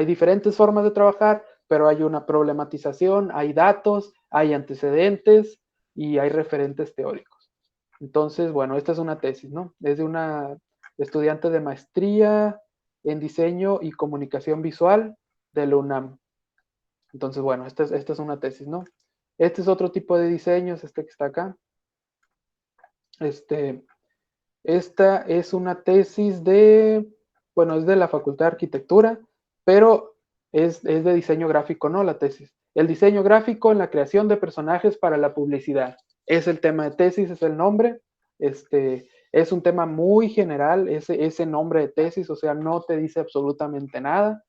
diferentes formas de trabajar, pero hay una problematización, hay datos, hay antecedentes y hay referentes teóricos. Entonces, bueno, esta es una tesis, ¿no? Es de una estudiante de maestría en diseño y comunicación visual de la UNAM. Entonces, bueno, esta es una tesis, ¿no? Este es otro tipo de diseños, que está acá. Esta es una tesis bueno, es de la Facultad de Arquitectura, pero es de diseño gráfico, ¿no? La tesis. El diseño gráfico en la creación de personajes para la publicidad. Es el tema de tesis, es el nombre. Es un tema muy general, ese nombre de tesis, o sea, no te dice absolutamente nada.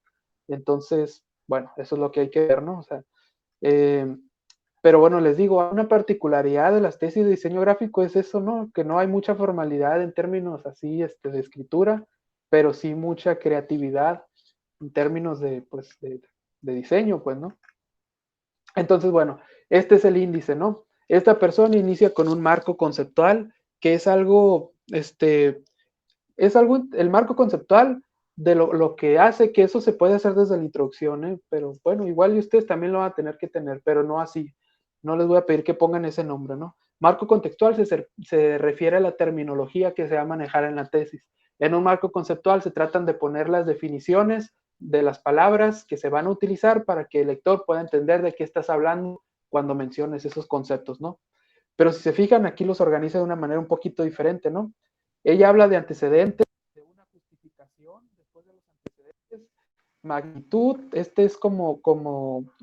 Entonces, bueno, eso es lo que hay que ver, ¿no? O sea, pero bueno, les digo, una particularidad de las tesis de diseño gráfico es eso, ¿no? Que no hay mucha formalidad en términos así, de escritura, pero sí mucha creatividad en términos pues, de diseño, pues, ¿no? Entonces, bueno, este es el índice, ¿no? Esta persona inicia con un marco conceptual, que es algo, el marco conceptual de lo que hace que eso se puede hacer desde la introducción, ¿eh? Pero bueno, igual y ustedes también lo van a tener que tener, pero no así. No les voy a pedir que pongan ese nombre, ¿no? Marco contextual se refiere a la terminología que se va a manejar en la tesis. En un marco conceptual se tratan de poner las definiciones de las palabras que se van a utilizar para que el lector pueda entender de qué estás hablando cuando menciones esos conceptos, ¿no? Pero si se fijan, aquí los organiza de una manera un poquito diferente, ¿no? Ella habla de antecedentes, de una justificación después de los antecedentes, magnitud, es como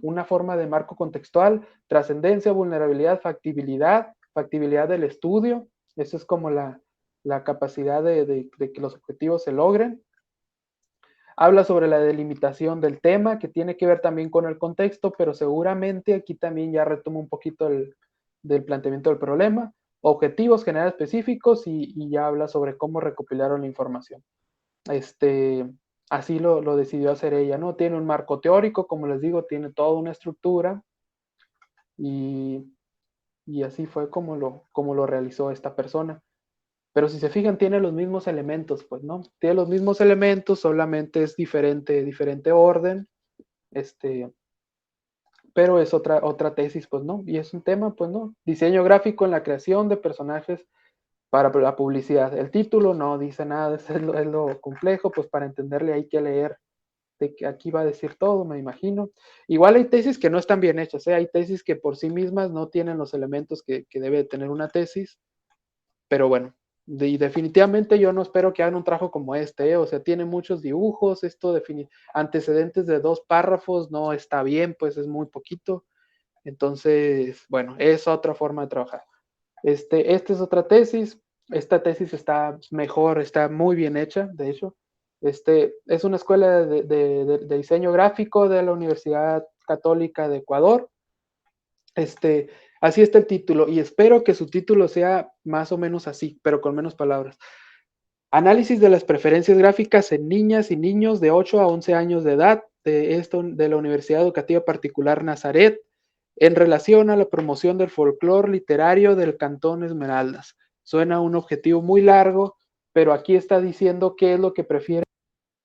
una forma de marco contextual, trascendencia, vulnerabilidad, factibilidad del estudio, eso es como la capacidad de que los objetivos se logren. Habla sobre la delimitación del tema, que tiene que ver también con el contexto, pero seguramente aquí también ya retoma un poquito del planteamiento del problema, objetivos generales específicos y ya habla sobre cómo recopilaron la información. Así lo decidió hacer ella, ¿no? Tiene un marco teórico, como les digo, tiene toda una estructura y así fue como lo realizó esta persona. Pero si se fijan, tiene los mismos elementos, pues, ¿no? Tiene los mismos elementos, solamente es diferente orden. pero es otra tesis, pues no, y es un tema, pues no, diseño gráfico en la creación de personajes para la publicidad. El título no dice nada, es lo complejo, pues para entenderle hay que leer, de que aquí va a decir todo, me imagino. Igual hay tesis que no están bien hechas, hay tesis que por sí mismas no tienen los elementos que debe tener una tesis, pero bueno, definitivamente yo no espero que hagan un trabajo como este, o sea, tiene muchos dibujos, antecedentes de 2 párrafos no está bien, pues es muy poquito. Entonces, bueno, es otra forma de trabajar. Esta es otra tesis. Esta tesis está mejor, está muy bien hecha, de hecho. Es una escuela de diseño gráfico de la Universidad Católica de Ecuador. Así está el título, y espero que su título sea más o menos así, pero con menos palabras. Análisis de las preferencias gráficas en niñas y niños de 8 a 11 años de edad de la Universidad Educativa Particular Nazaret, en relación a la promoción del folclore literario del Cantón Esmeraldas. Suena un objetivo muy largo, pero aquí está diciendo qué es lo que prefieren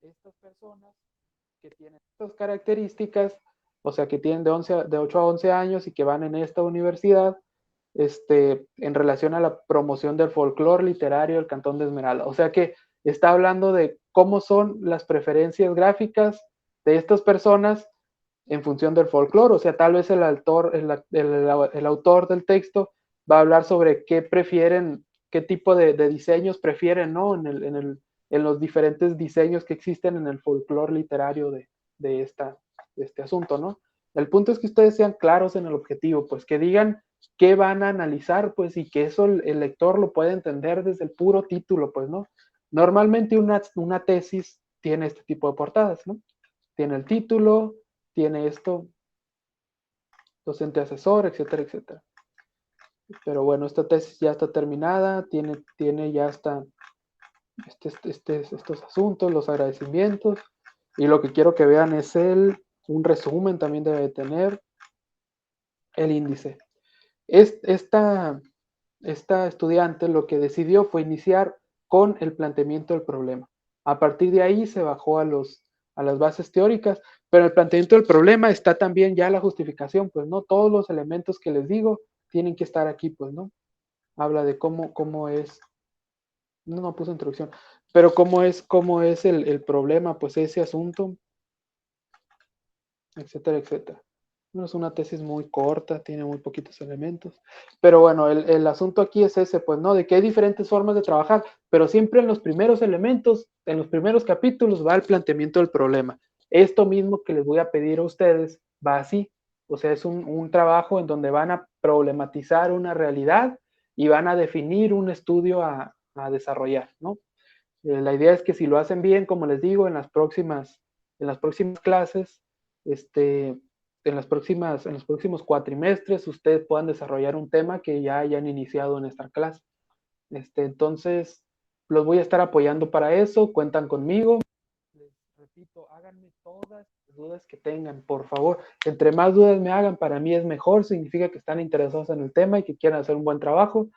estas personas que tienen estas características, o sea, que tienen de 8 a 11 años y que van en esta universidad, en relación a la promoción del folclore literario del Cantón de Esmeralda. O sea que está hablando de cómo son las preferencias gráficas de estas personas en función del folclore. O sea, tal vez el autor del texto va a hablar sobre qué prefieren, qué tipo de diseños prefieren, ¿no? En los diferentes diseños que existen en el folclore literario de este asunto, ¿no? El punto es que ustedes sean claros en el objetivo, pues que digan qué van a analizar, pues, y que eso el lector lo puede entender desde el puro título, pues, ¿no? Normalmente una tesis tiene este tipo de portadas, ¿no? Tiene el título, tiene esto, docente asesor, etcétera, etcétera. Pero bueno, esta tesis ya está terminada, tiene ya hasta estos asuntos, los agradecimientos, y lo que quiero que vean es un resumen, también debe tener el índice. Esta estudiante lo que decidió fue iniciar con el planteamiento del problema. A partir de ahí se bajó a las bases teóricas, pero el planteamiento del problema está también ya la justificación, pues no todos los elementos que les digo tienen que estar aquí, pues no. Habla de cómo es, no puse introducción, pero cómo es el problema, pues ese asunto, etcétera, etcétera. No es una tesis muy corta, tiene muy poquitos elementos, pero bueno, el asunto aquí es ese, pues, ¿no? De que hay diferentes formas de trabajar, pero siempre en los primeros elementos, en los primeros capítulos va el planteamiento del problema. Esto mismo que les voy a pedir a ustedes va así, o sea, es un trabajo en donde van a problematizar una realidad y van a definir un estudio a desarrollar, ¿no? La idea es que si lo hacen bien, como les digo, en las próximas clases, en los próximos cuatrimestres, ustedes puedan desarrollar un tema que ya hayan iniciado en esta clase. Entonces, los voy a estar apoyando para eso, cuentan conmigo. Les repito, háganme todas las dudas que tengan, por favor. Entre más dudas me hagan, para mí es mejor, significa que están interesados en el tema y que quieren hacer un buen trabajo.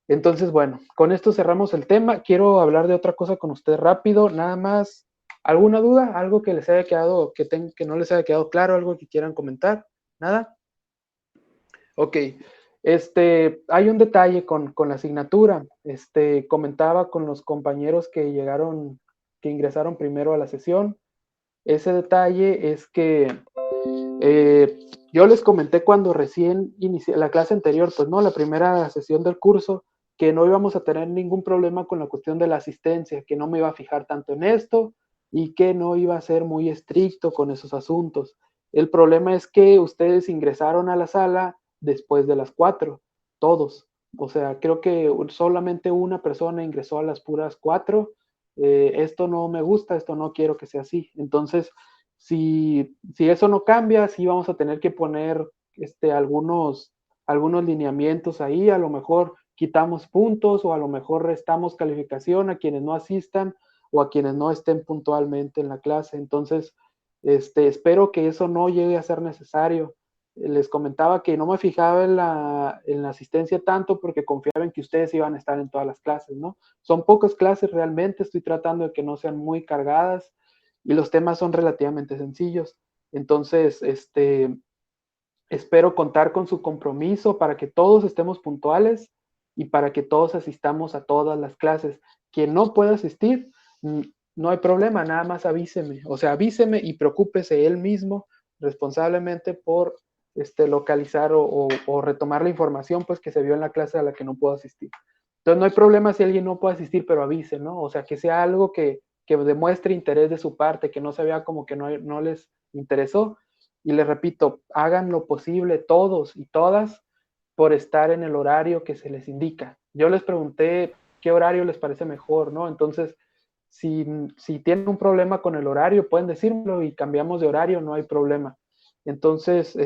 Entonces, bueno, con esto cerramos el tema. Quiero hablar de otra cosa con usted rápido, nada más. ¿Alguna duda? ¿Algo que les haya quedado, que no les haya quedado claro? ¿Algo que quieran comentar? ¿Nada? Ok. Hay un detalle con la asignatura. Comentaba con los compañeros que ingresaron primero a la sesión. Ese detalle es que yo les comenté cuando recién inicié la clase anterior, pues no, la primera sesión del curso, que no íbamos a tener ningún problema con la cuestión de la asistencia, que no me iba a fijar tanto en esto y que no iba a ser muy estricto con esos asuntos. El problema es que ustedes ingresaron a la sala después de las 4, todos. O sea, creo que solamente una persona ingresó a las puras 4. Esto no me gusta, esto no quiero que sea así. Entonces, si eso no cambia, sí vamos a tener que poner algunos lineamientos ahí, a lo mejor quitamos puntos o a lo mejor restamos calificación a quienes no asistan o a quienes no estén puntualmente en la clase. Entonces, espero que eso no llegue a ser necesario. Les comentaba que no me fijaba en la asistencia tanto porque confiaba en que ustedes iban a estar en todas las clases, ¿no? Son pocas clases realmente, estoy tratando de que no sean muy cargadas y los temas son relativamente sencillos. Entonces, espero contar con su compromiso para que todos estemos puntuales y para que todos asistamos a todas las clases. Quien no pueda asistir, no hay problema, nada más avíseme. O sea, avíseme y preocúpese él mismo responsablemente por localizar o retomar la información pues que se vio en la clase a la que no puedo asistir. Entonces no hay problema si alguien no puede asistir, pero avise, ¿no? O sea, que sea algo que demuestre interés de su parte, que no se vea como que no les interesó. Y les repito, hagan lo posible todos y todas por estar en el horario que se les indica. Yo les pregunté qué horario les parece mejor, ¿no? Entonces, si tienen un problema con el horario, pueden decírmelo y cambiamos de horario, no hay problema. Entonces,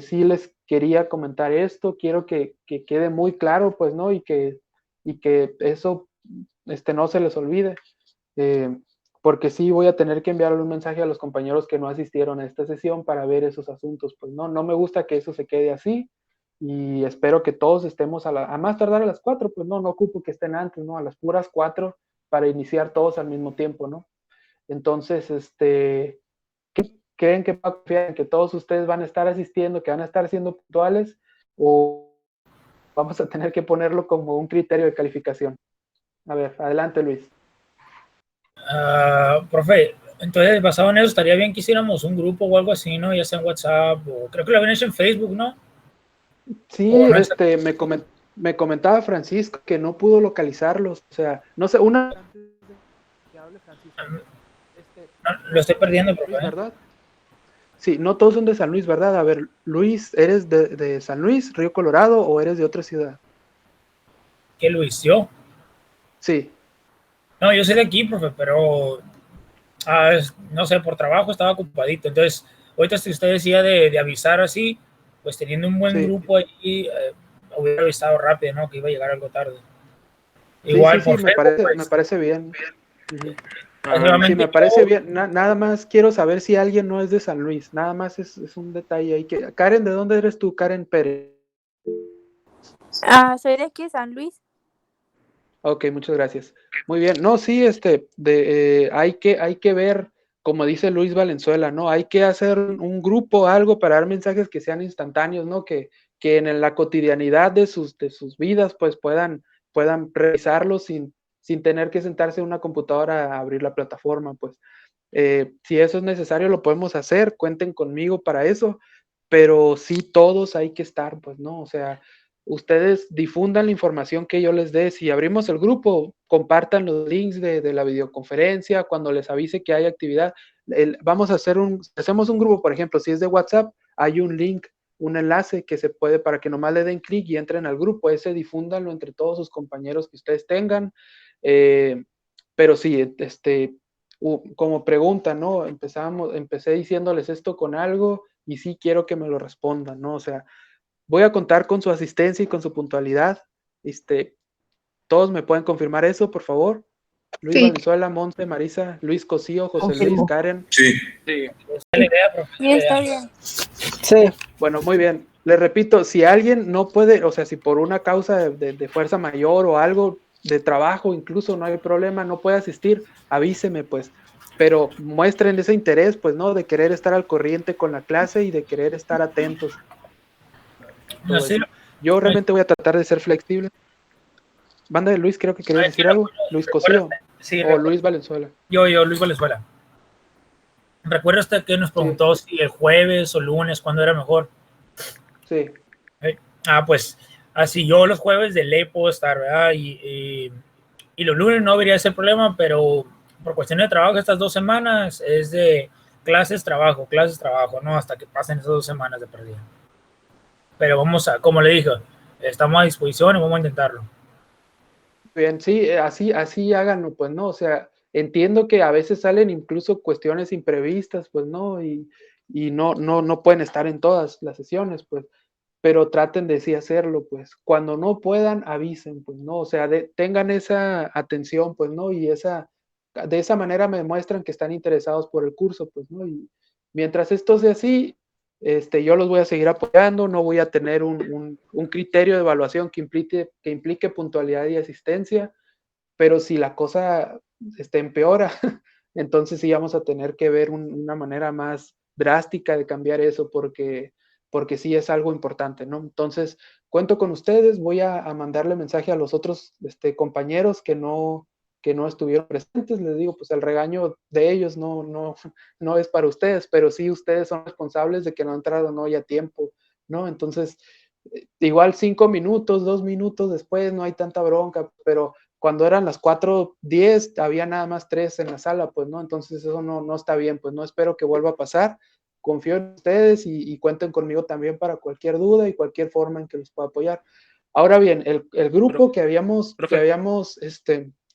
sí les quería comentar esto, quiero que quede muy claro, pues, ¿no? Y que eso no se les olvide, porque sí voy a tener que enviarle un mensaje a los compañeros que no asistieron a esta sesión para ver esos asuntos, pues no me gusta que eso se quede así, y espero que todos estemos a más tardar a las 4, pues no ocupo que estén antes, ¿no? A las puras 4 para iniciar todos al mismo tiempo, ¿no? Entonces, ¿creen que va a confiar en que todos ustedes van a estar asistiendo, que van a estar siendo puntuales, o vamos a tener que ponerlo como un criterio de calificación? A ver, adelante, Luis. Profe, entonces basado en eso estaría bien que hiciéramos un grupo o algo así, ¿no? Ya sea en WhatsApp o creo que lo habían hecho en Facebook, ¿no? Sí, no me comentaba Francisco que no pudo localizarlos, o sea, no sé, no, lo estoy perdiendo, profe. Luis, ¿verdad? Sí, no todos son de San Luis, ¿verdad? A ver, Luis, ¿eres de San Luis, Río Colorado, o eres de otra ciudad? ¿Qué Luis? ¿Yo? Sí. No, yo soy de aquí, profe, pero no sé, por trabajo estaba ocupadito. Entonces, ahorita si usted decía de avisar así, pues teniendo un buen grupo ahí, hubiera avisado rápido, ¿no? Que iba a llegar algo tarde. Igual, sí, me parece bien. Sí, me parece bien. Nada más quiero saber si alguien no es de San Luis. Nada más es un detalle ahí. Karen, ¿de dónde eres tú? Karen Pérez. Soy de aquí de San Luis. Ok, muchas gracias. Muy bien. No, sí, hay que ver, como dice Luis Valenzuela, ¿no? Hay que hacer un grupo, algo para dar mensajes que sean instantáneos, ¿no? Que en la cotidianidad de sus vidas, pues puedan revisarlos sin tener que sentarse en una computadora a abrir la plataforma, pues. Si eso es necesario, lo podemos hacer, cuenten conmigo para eso, pero sí todos hay que estar, pues, ¿no? O sea, ustedes difundan la información que yo les dé. Si abrimos el grupo, compartan los links de la videoconferencia cuando les avise que hay actividad. Vamos a hacemos un grupo, por ejemplo, si es de WhatsApp, hay un link, un enlace que se puede para que nomás le den clic y entren al grupo. Ese difúndanlo entre todos sus compañeros que ustedes tengan. Pero sí, como pregunta, ¿no? Empecé diciéndoles esto con algo y sí quiero que me lo respondan, ¿no? O sea, voy a contar con su asistencia y con su puntualidad. ¿Todos me pueden confirmar eso, por favor? Luis Valenzuela, Monte, Marisa, Luis Cosío, José Luis, Karen. Sí. Sí, está bien. Sí. Bueno, muy bien. Les repito, si alguien no puede, o sea, si por una causa de fuerza mayor o algo de trabajo, incluso no hay problema, no puede asistir, avíseme, pues. Pero muestren ese interés, pues, ¿no? De querer estar al corriente con la clase y de querer estar atentos. No sé. Yo realmente voy a tratar de ser flexible. Banda de Luis, creo que quería decir algo. Luis Cosío. Sí, o Luis Valenzuela. Yo, Luis Valenzuela. ¿Recuerda usted que nos preguntó si el jueves o lunes, cuándo era mejor? Sí. Pues así yo los jueves de ley puedo estar, ¿verdad? Y los lunes no debería ser problema, pero por cuestión de trabajo estas 2 semanas es de clases, trabajo, ¿no? Hasta que pasen esas 2 semanas de pérdida. Pero vamos a, como le dije, estamos a disposición y vamos a intentarlo. Bien, sí, así háganlo, pues, ¿no? O sea, entiendo que a veces salen incluso cuestiones imprevistas, pues, ¿no? Y no pueden estar en todas las sesiones, pues, pero traten de sí hacerlo, pues. Cuando no puedan, avisen, pues, ¿no? O sea, tengan esa atención, pues, ¿no? Y de esa manera me demuestran que están interesados por el curso, pues, ¿no? Y mientras esto sea así, yo los voy a seguir apoyando, no voy a tener un criterio de evaluación que implique puntualidad y asistencia, pero si la cosa empeora, entonces sí vamos a tener que ver una manera más drástica de cambiar eso, porque porque sí es algo importante, ¿no? Entonces, cuento con ustedes, voy a mandarle mensaje a los otros compañeros que no estuvieron presentes, les digo, pues el regaño de ellos no es para ustedes, pero sí ustedes son responsables de que no entraron hoy a tiempo, ¿no? Entonces, igual 5 minutos, 2 minutos después, no hay tanta bronca, pero cuando eran las 4:10, había nada más 3 en la sala, pues, ¿no? Entonces eso no está bien, pues no espero que vuelva a pasar. Confío en ustedes y cuenten conmigo también para cualquier duda y cualquier forma en que los pueda apoyar. Ahora bien, el grupo que habíamos,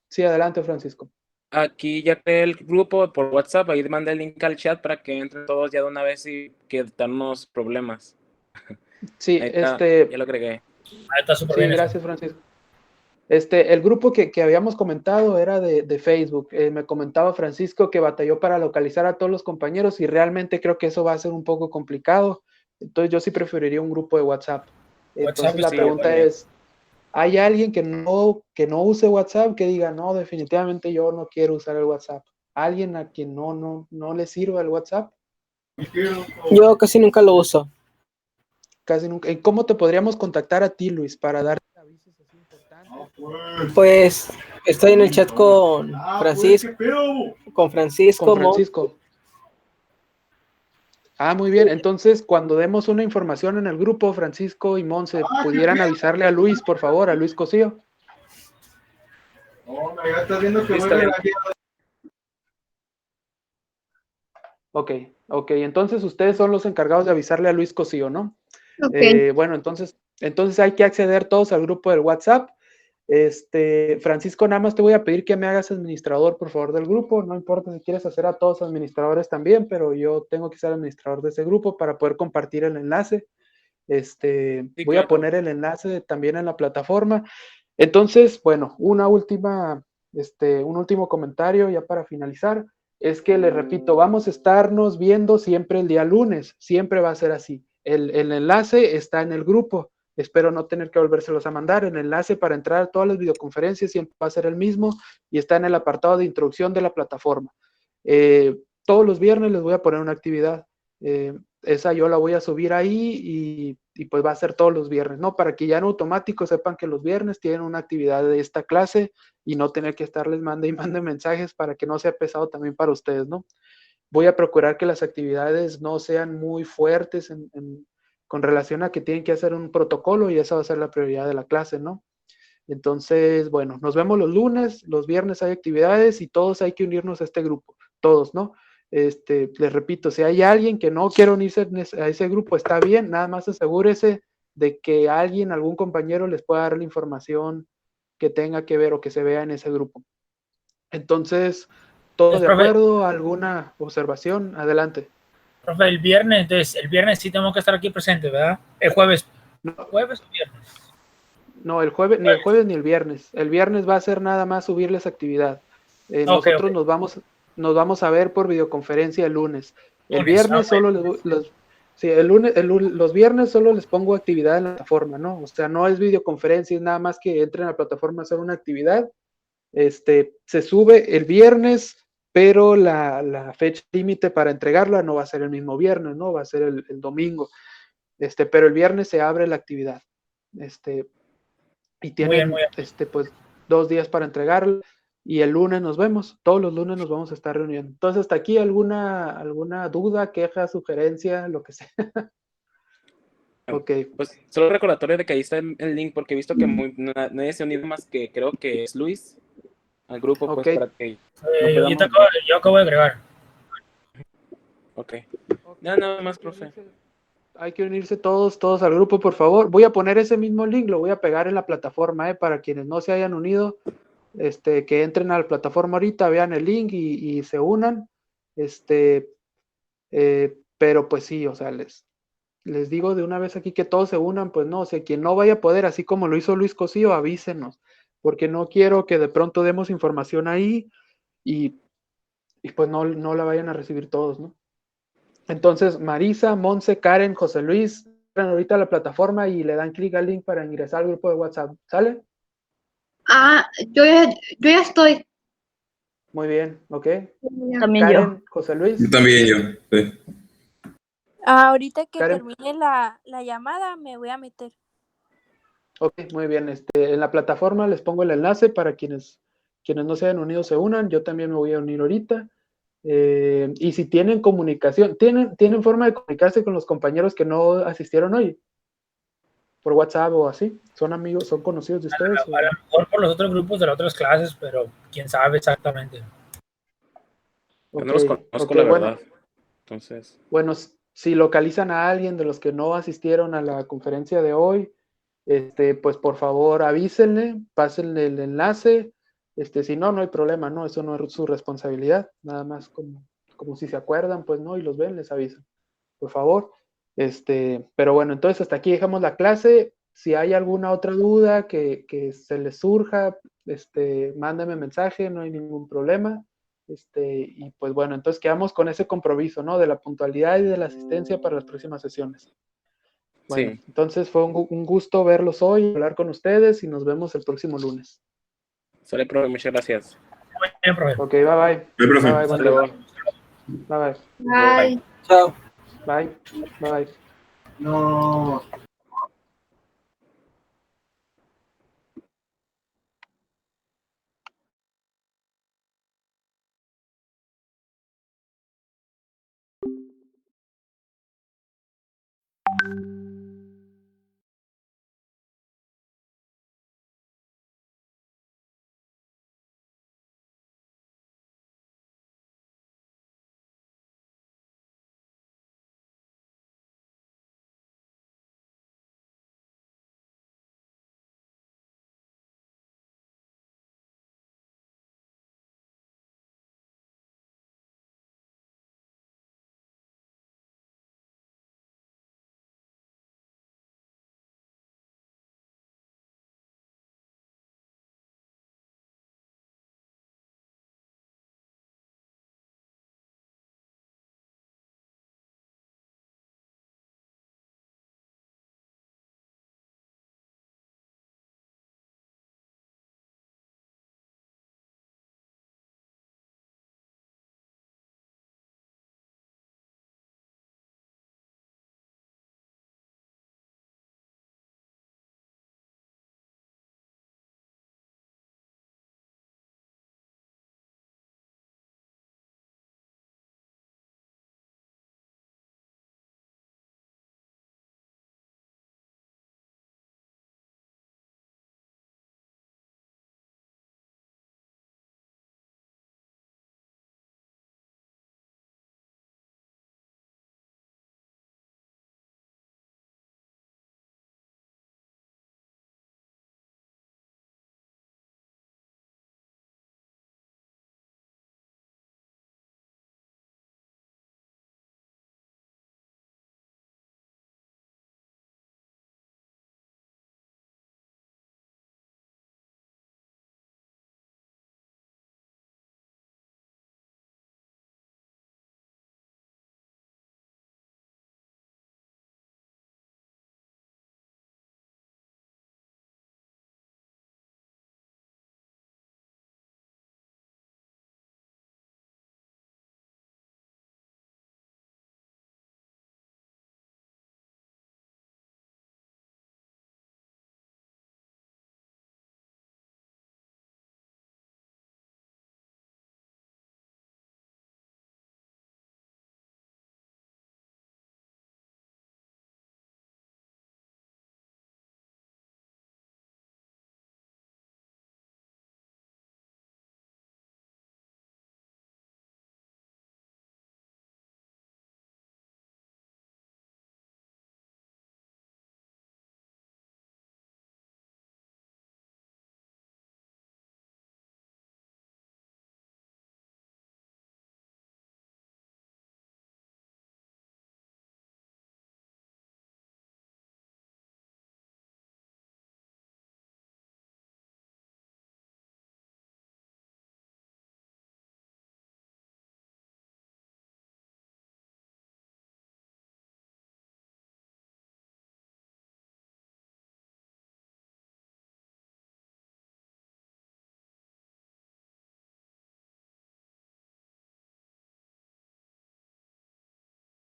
sí, adelante, Francisco. Aquí ya creé el grupo por WhatsApp, ahí mandé el link al chat para que entren todos ya de una vez y quitarnos problemas. Sí, Ahí está, ya lo agregué. Ahí está súper sí, bien eso. gracias, Francisco. El grupo que habíamos comentado era de Facebook. Me comentaba Francisco que batalló para localizar a todos los compañeros y realmente creo que eso va a ser un poco complicado. Entonces yo sí preferiría un grupo de WhatsApp. Entonces la sí, pregunta es, ¿hay alguien que no use WhatsApp que diga, no, definitivamente yo no quiero usar el WhatsApp? ¿Alguien a quien no le sirva el WhatsApp? Yo casi nunca lo uso. Casi nunca. ¿Y cómo te podríamos contactar a ti, Luis, para darte avisos así importantes? Pues estoy en el chat con Francisco. Con Francisco. Muy bien. Entonces, cuando demos una información en el grupo, Francisco y Monse, ¿pudieran avisarle a Luis, por favor, a Luis Cosío? No, ya estás viendo que vuelve la guía. Ok. Entonces, ustedes son los encargados de avisarle a Luis Cosío, ¿no? Ok. Bueno, entonces hay que acceder todos al grupo del WhatsApp. Francisco, nada más te voy a pedir que me hagas administrador, por favor, del grupo. No importa si quieres hacer a todos administradores también, pero yo tengo que ser administrador de ese grupo para poder compartir el enlace. Voy a poner el enlace también en la plataforma. Entonces, bueno, un último comentario ya para finalizar. Es que les repito, vamos a estarnos viendo siempre el día lunes. Siempre va a ser así. El enlace está en el grupo. Espero no tener que volvérselos a mandar. El enlace para entrar a todas las videoconferencias siempre va a ser el mismo y está en el apartado de introducción de la plataforma. Todos los viernes les voy a poner una actividad. Esa yo la voy a subir ahí y pues va a ser todos los viernes, ¿no? Para que ya en automático sepan que los viernes tienen una actividad de esta clase y no tener que estarles mande y mande mensajes para que no sea pesado también para ustedes, ¿no? Voy a procurar que las actividades no sean muy fuertes con relación a que tienen que hacer un protocolo y esa va a ser la prioridad de la clase, ¿no? Entonces, bueno, nos vemos los lunes, los viernes hay actividades y todos hay que unirnos a este grupo, todos, ¿no? Les repito, si hay alguien que no quiere unirse a ese grupo, está bien, nada más asegúrese de que algún compañero les pueda dar la información que tenga que ver o que se vea en ese grupo. Entonces, ¿todo de acuerdo? ¿Alguna observación? Adelante. Profe, el viernes sí tenemos que estar aquí presentes, ¿verdad? El jueves. No. ¿Jueves o viernes? No, el jueves, ni el jueves ni el viernes. El viernes va a ser nada más subirles actividad. Nosotros nos vamos a ver por videoconferencia el lunes. El viernes solo los viernes solo les pongo actividad en la plataforma, ¿no? O sea, no es videoconferencia, es nada más que entren a la plataforma a hacer una actividad. Se sube el viernes, pero la fecha límite para entregarla no va a ser el mismo viernes, ¿no? Va a ser el domingo. Pero el viernes se abre la actividad. Y tienen muy bien. pues 2 días para entregarla y el lunes nos vemos. Todos los lunes nos vamos a estar reuniendo. Entonces, hasta aquí alguna duda, queja, sugerencia, lo que sea. Ok. Pues solo recordatorio de que ahí está el link porque he visto que nadie se ha unido más que creo que es Luis al grupo, pues para que yo acabo de agregar. Ok. Nada más, profe. Hay que unirse todos al grupo, por favor. Voy a poner ese mismo link, lo voy a pegar en la plataforma, para quienes no se hayan unido, que entren a la plataforma ahorita, vean el link y se unan. Pero pues sí, o sea, les digo de una vez aquí que todos se unan, pues no, o sea, quien no vaya a poder, así como lo hizo Luis Cosío, avísenos, porque no quiero que de pronto demos información ahí y pues no la vayan a recibir todos, ¿no? Entonces, Marisa, Monse, Karen, José Luis, entran ahorita a la plataforma y le dan clic al link para ingresar al grupo de WhatsApp, ¿sale? Yo ya estoy. Muy bien, ok. También Karen, yo. José Luis. También yo, sí. Ahorita que Karen. termine la llamada, me voy a meter. Ok, muy bien. En la plataforma les pongo el enlace para quienes no se hayan unido se unan. Yo también me voy a unir ahorita. Y si tienen comunicación, ¿tienen forma de comunicarse con los compañeros que no asistieron hoy? ¿Por WhatsApp o así? ¿Son amigos, son conocidos de ustedes? A lo mejor por los otros grupos de las otras clases, pero quién sabe exactamente. Yo no los conozco, la verdad. Entonces. Bueno, si localizan a alguien de los que no asistieron a la conferencia de hoy, pues por favor avísenle, pásenle el enlace. Si no, no hay problema, ¿no? Eso no es su responsabilidad. Nada más como si se acuerdan, pues no, y los ven, les avisan. Por favor. Pero bueno, entonces hasta aquí dejamos la clase. Si hay alguna otra duda que se les surja, mándame mensaje, no hay ningún problema. Y pues bueno, entonces quedamos con ese compromiso, ¿no? De la puntualidad y de la asistencia para las próximas sesiones. Bueno, Sí. entonces fue un gusto verlos hoy, hablar con ustedes y nos vemos el próximo lunes. Sale, profe, muchas gracias. Bien, profe. Ok, bye bye. profe. Bye bye. Hasta luego. Bye bye. Bye. Chao. Bye. Bye. No.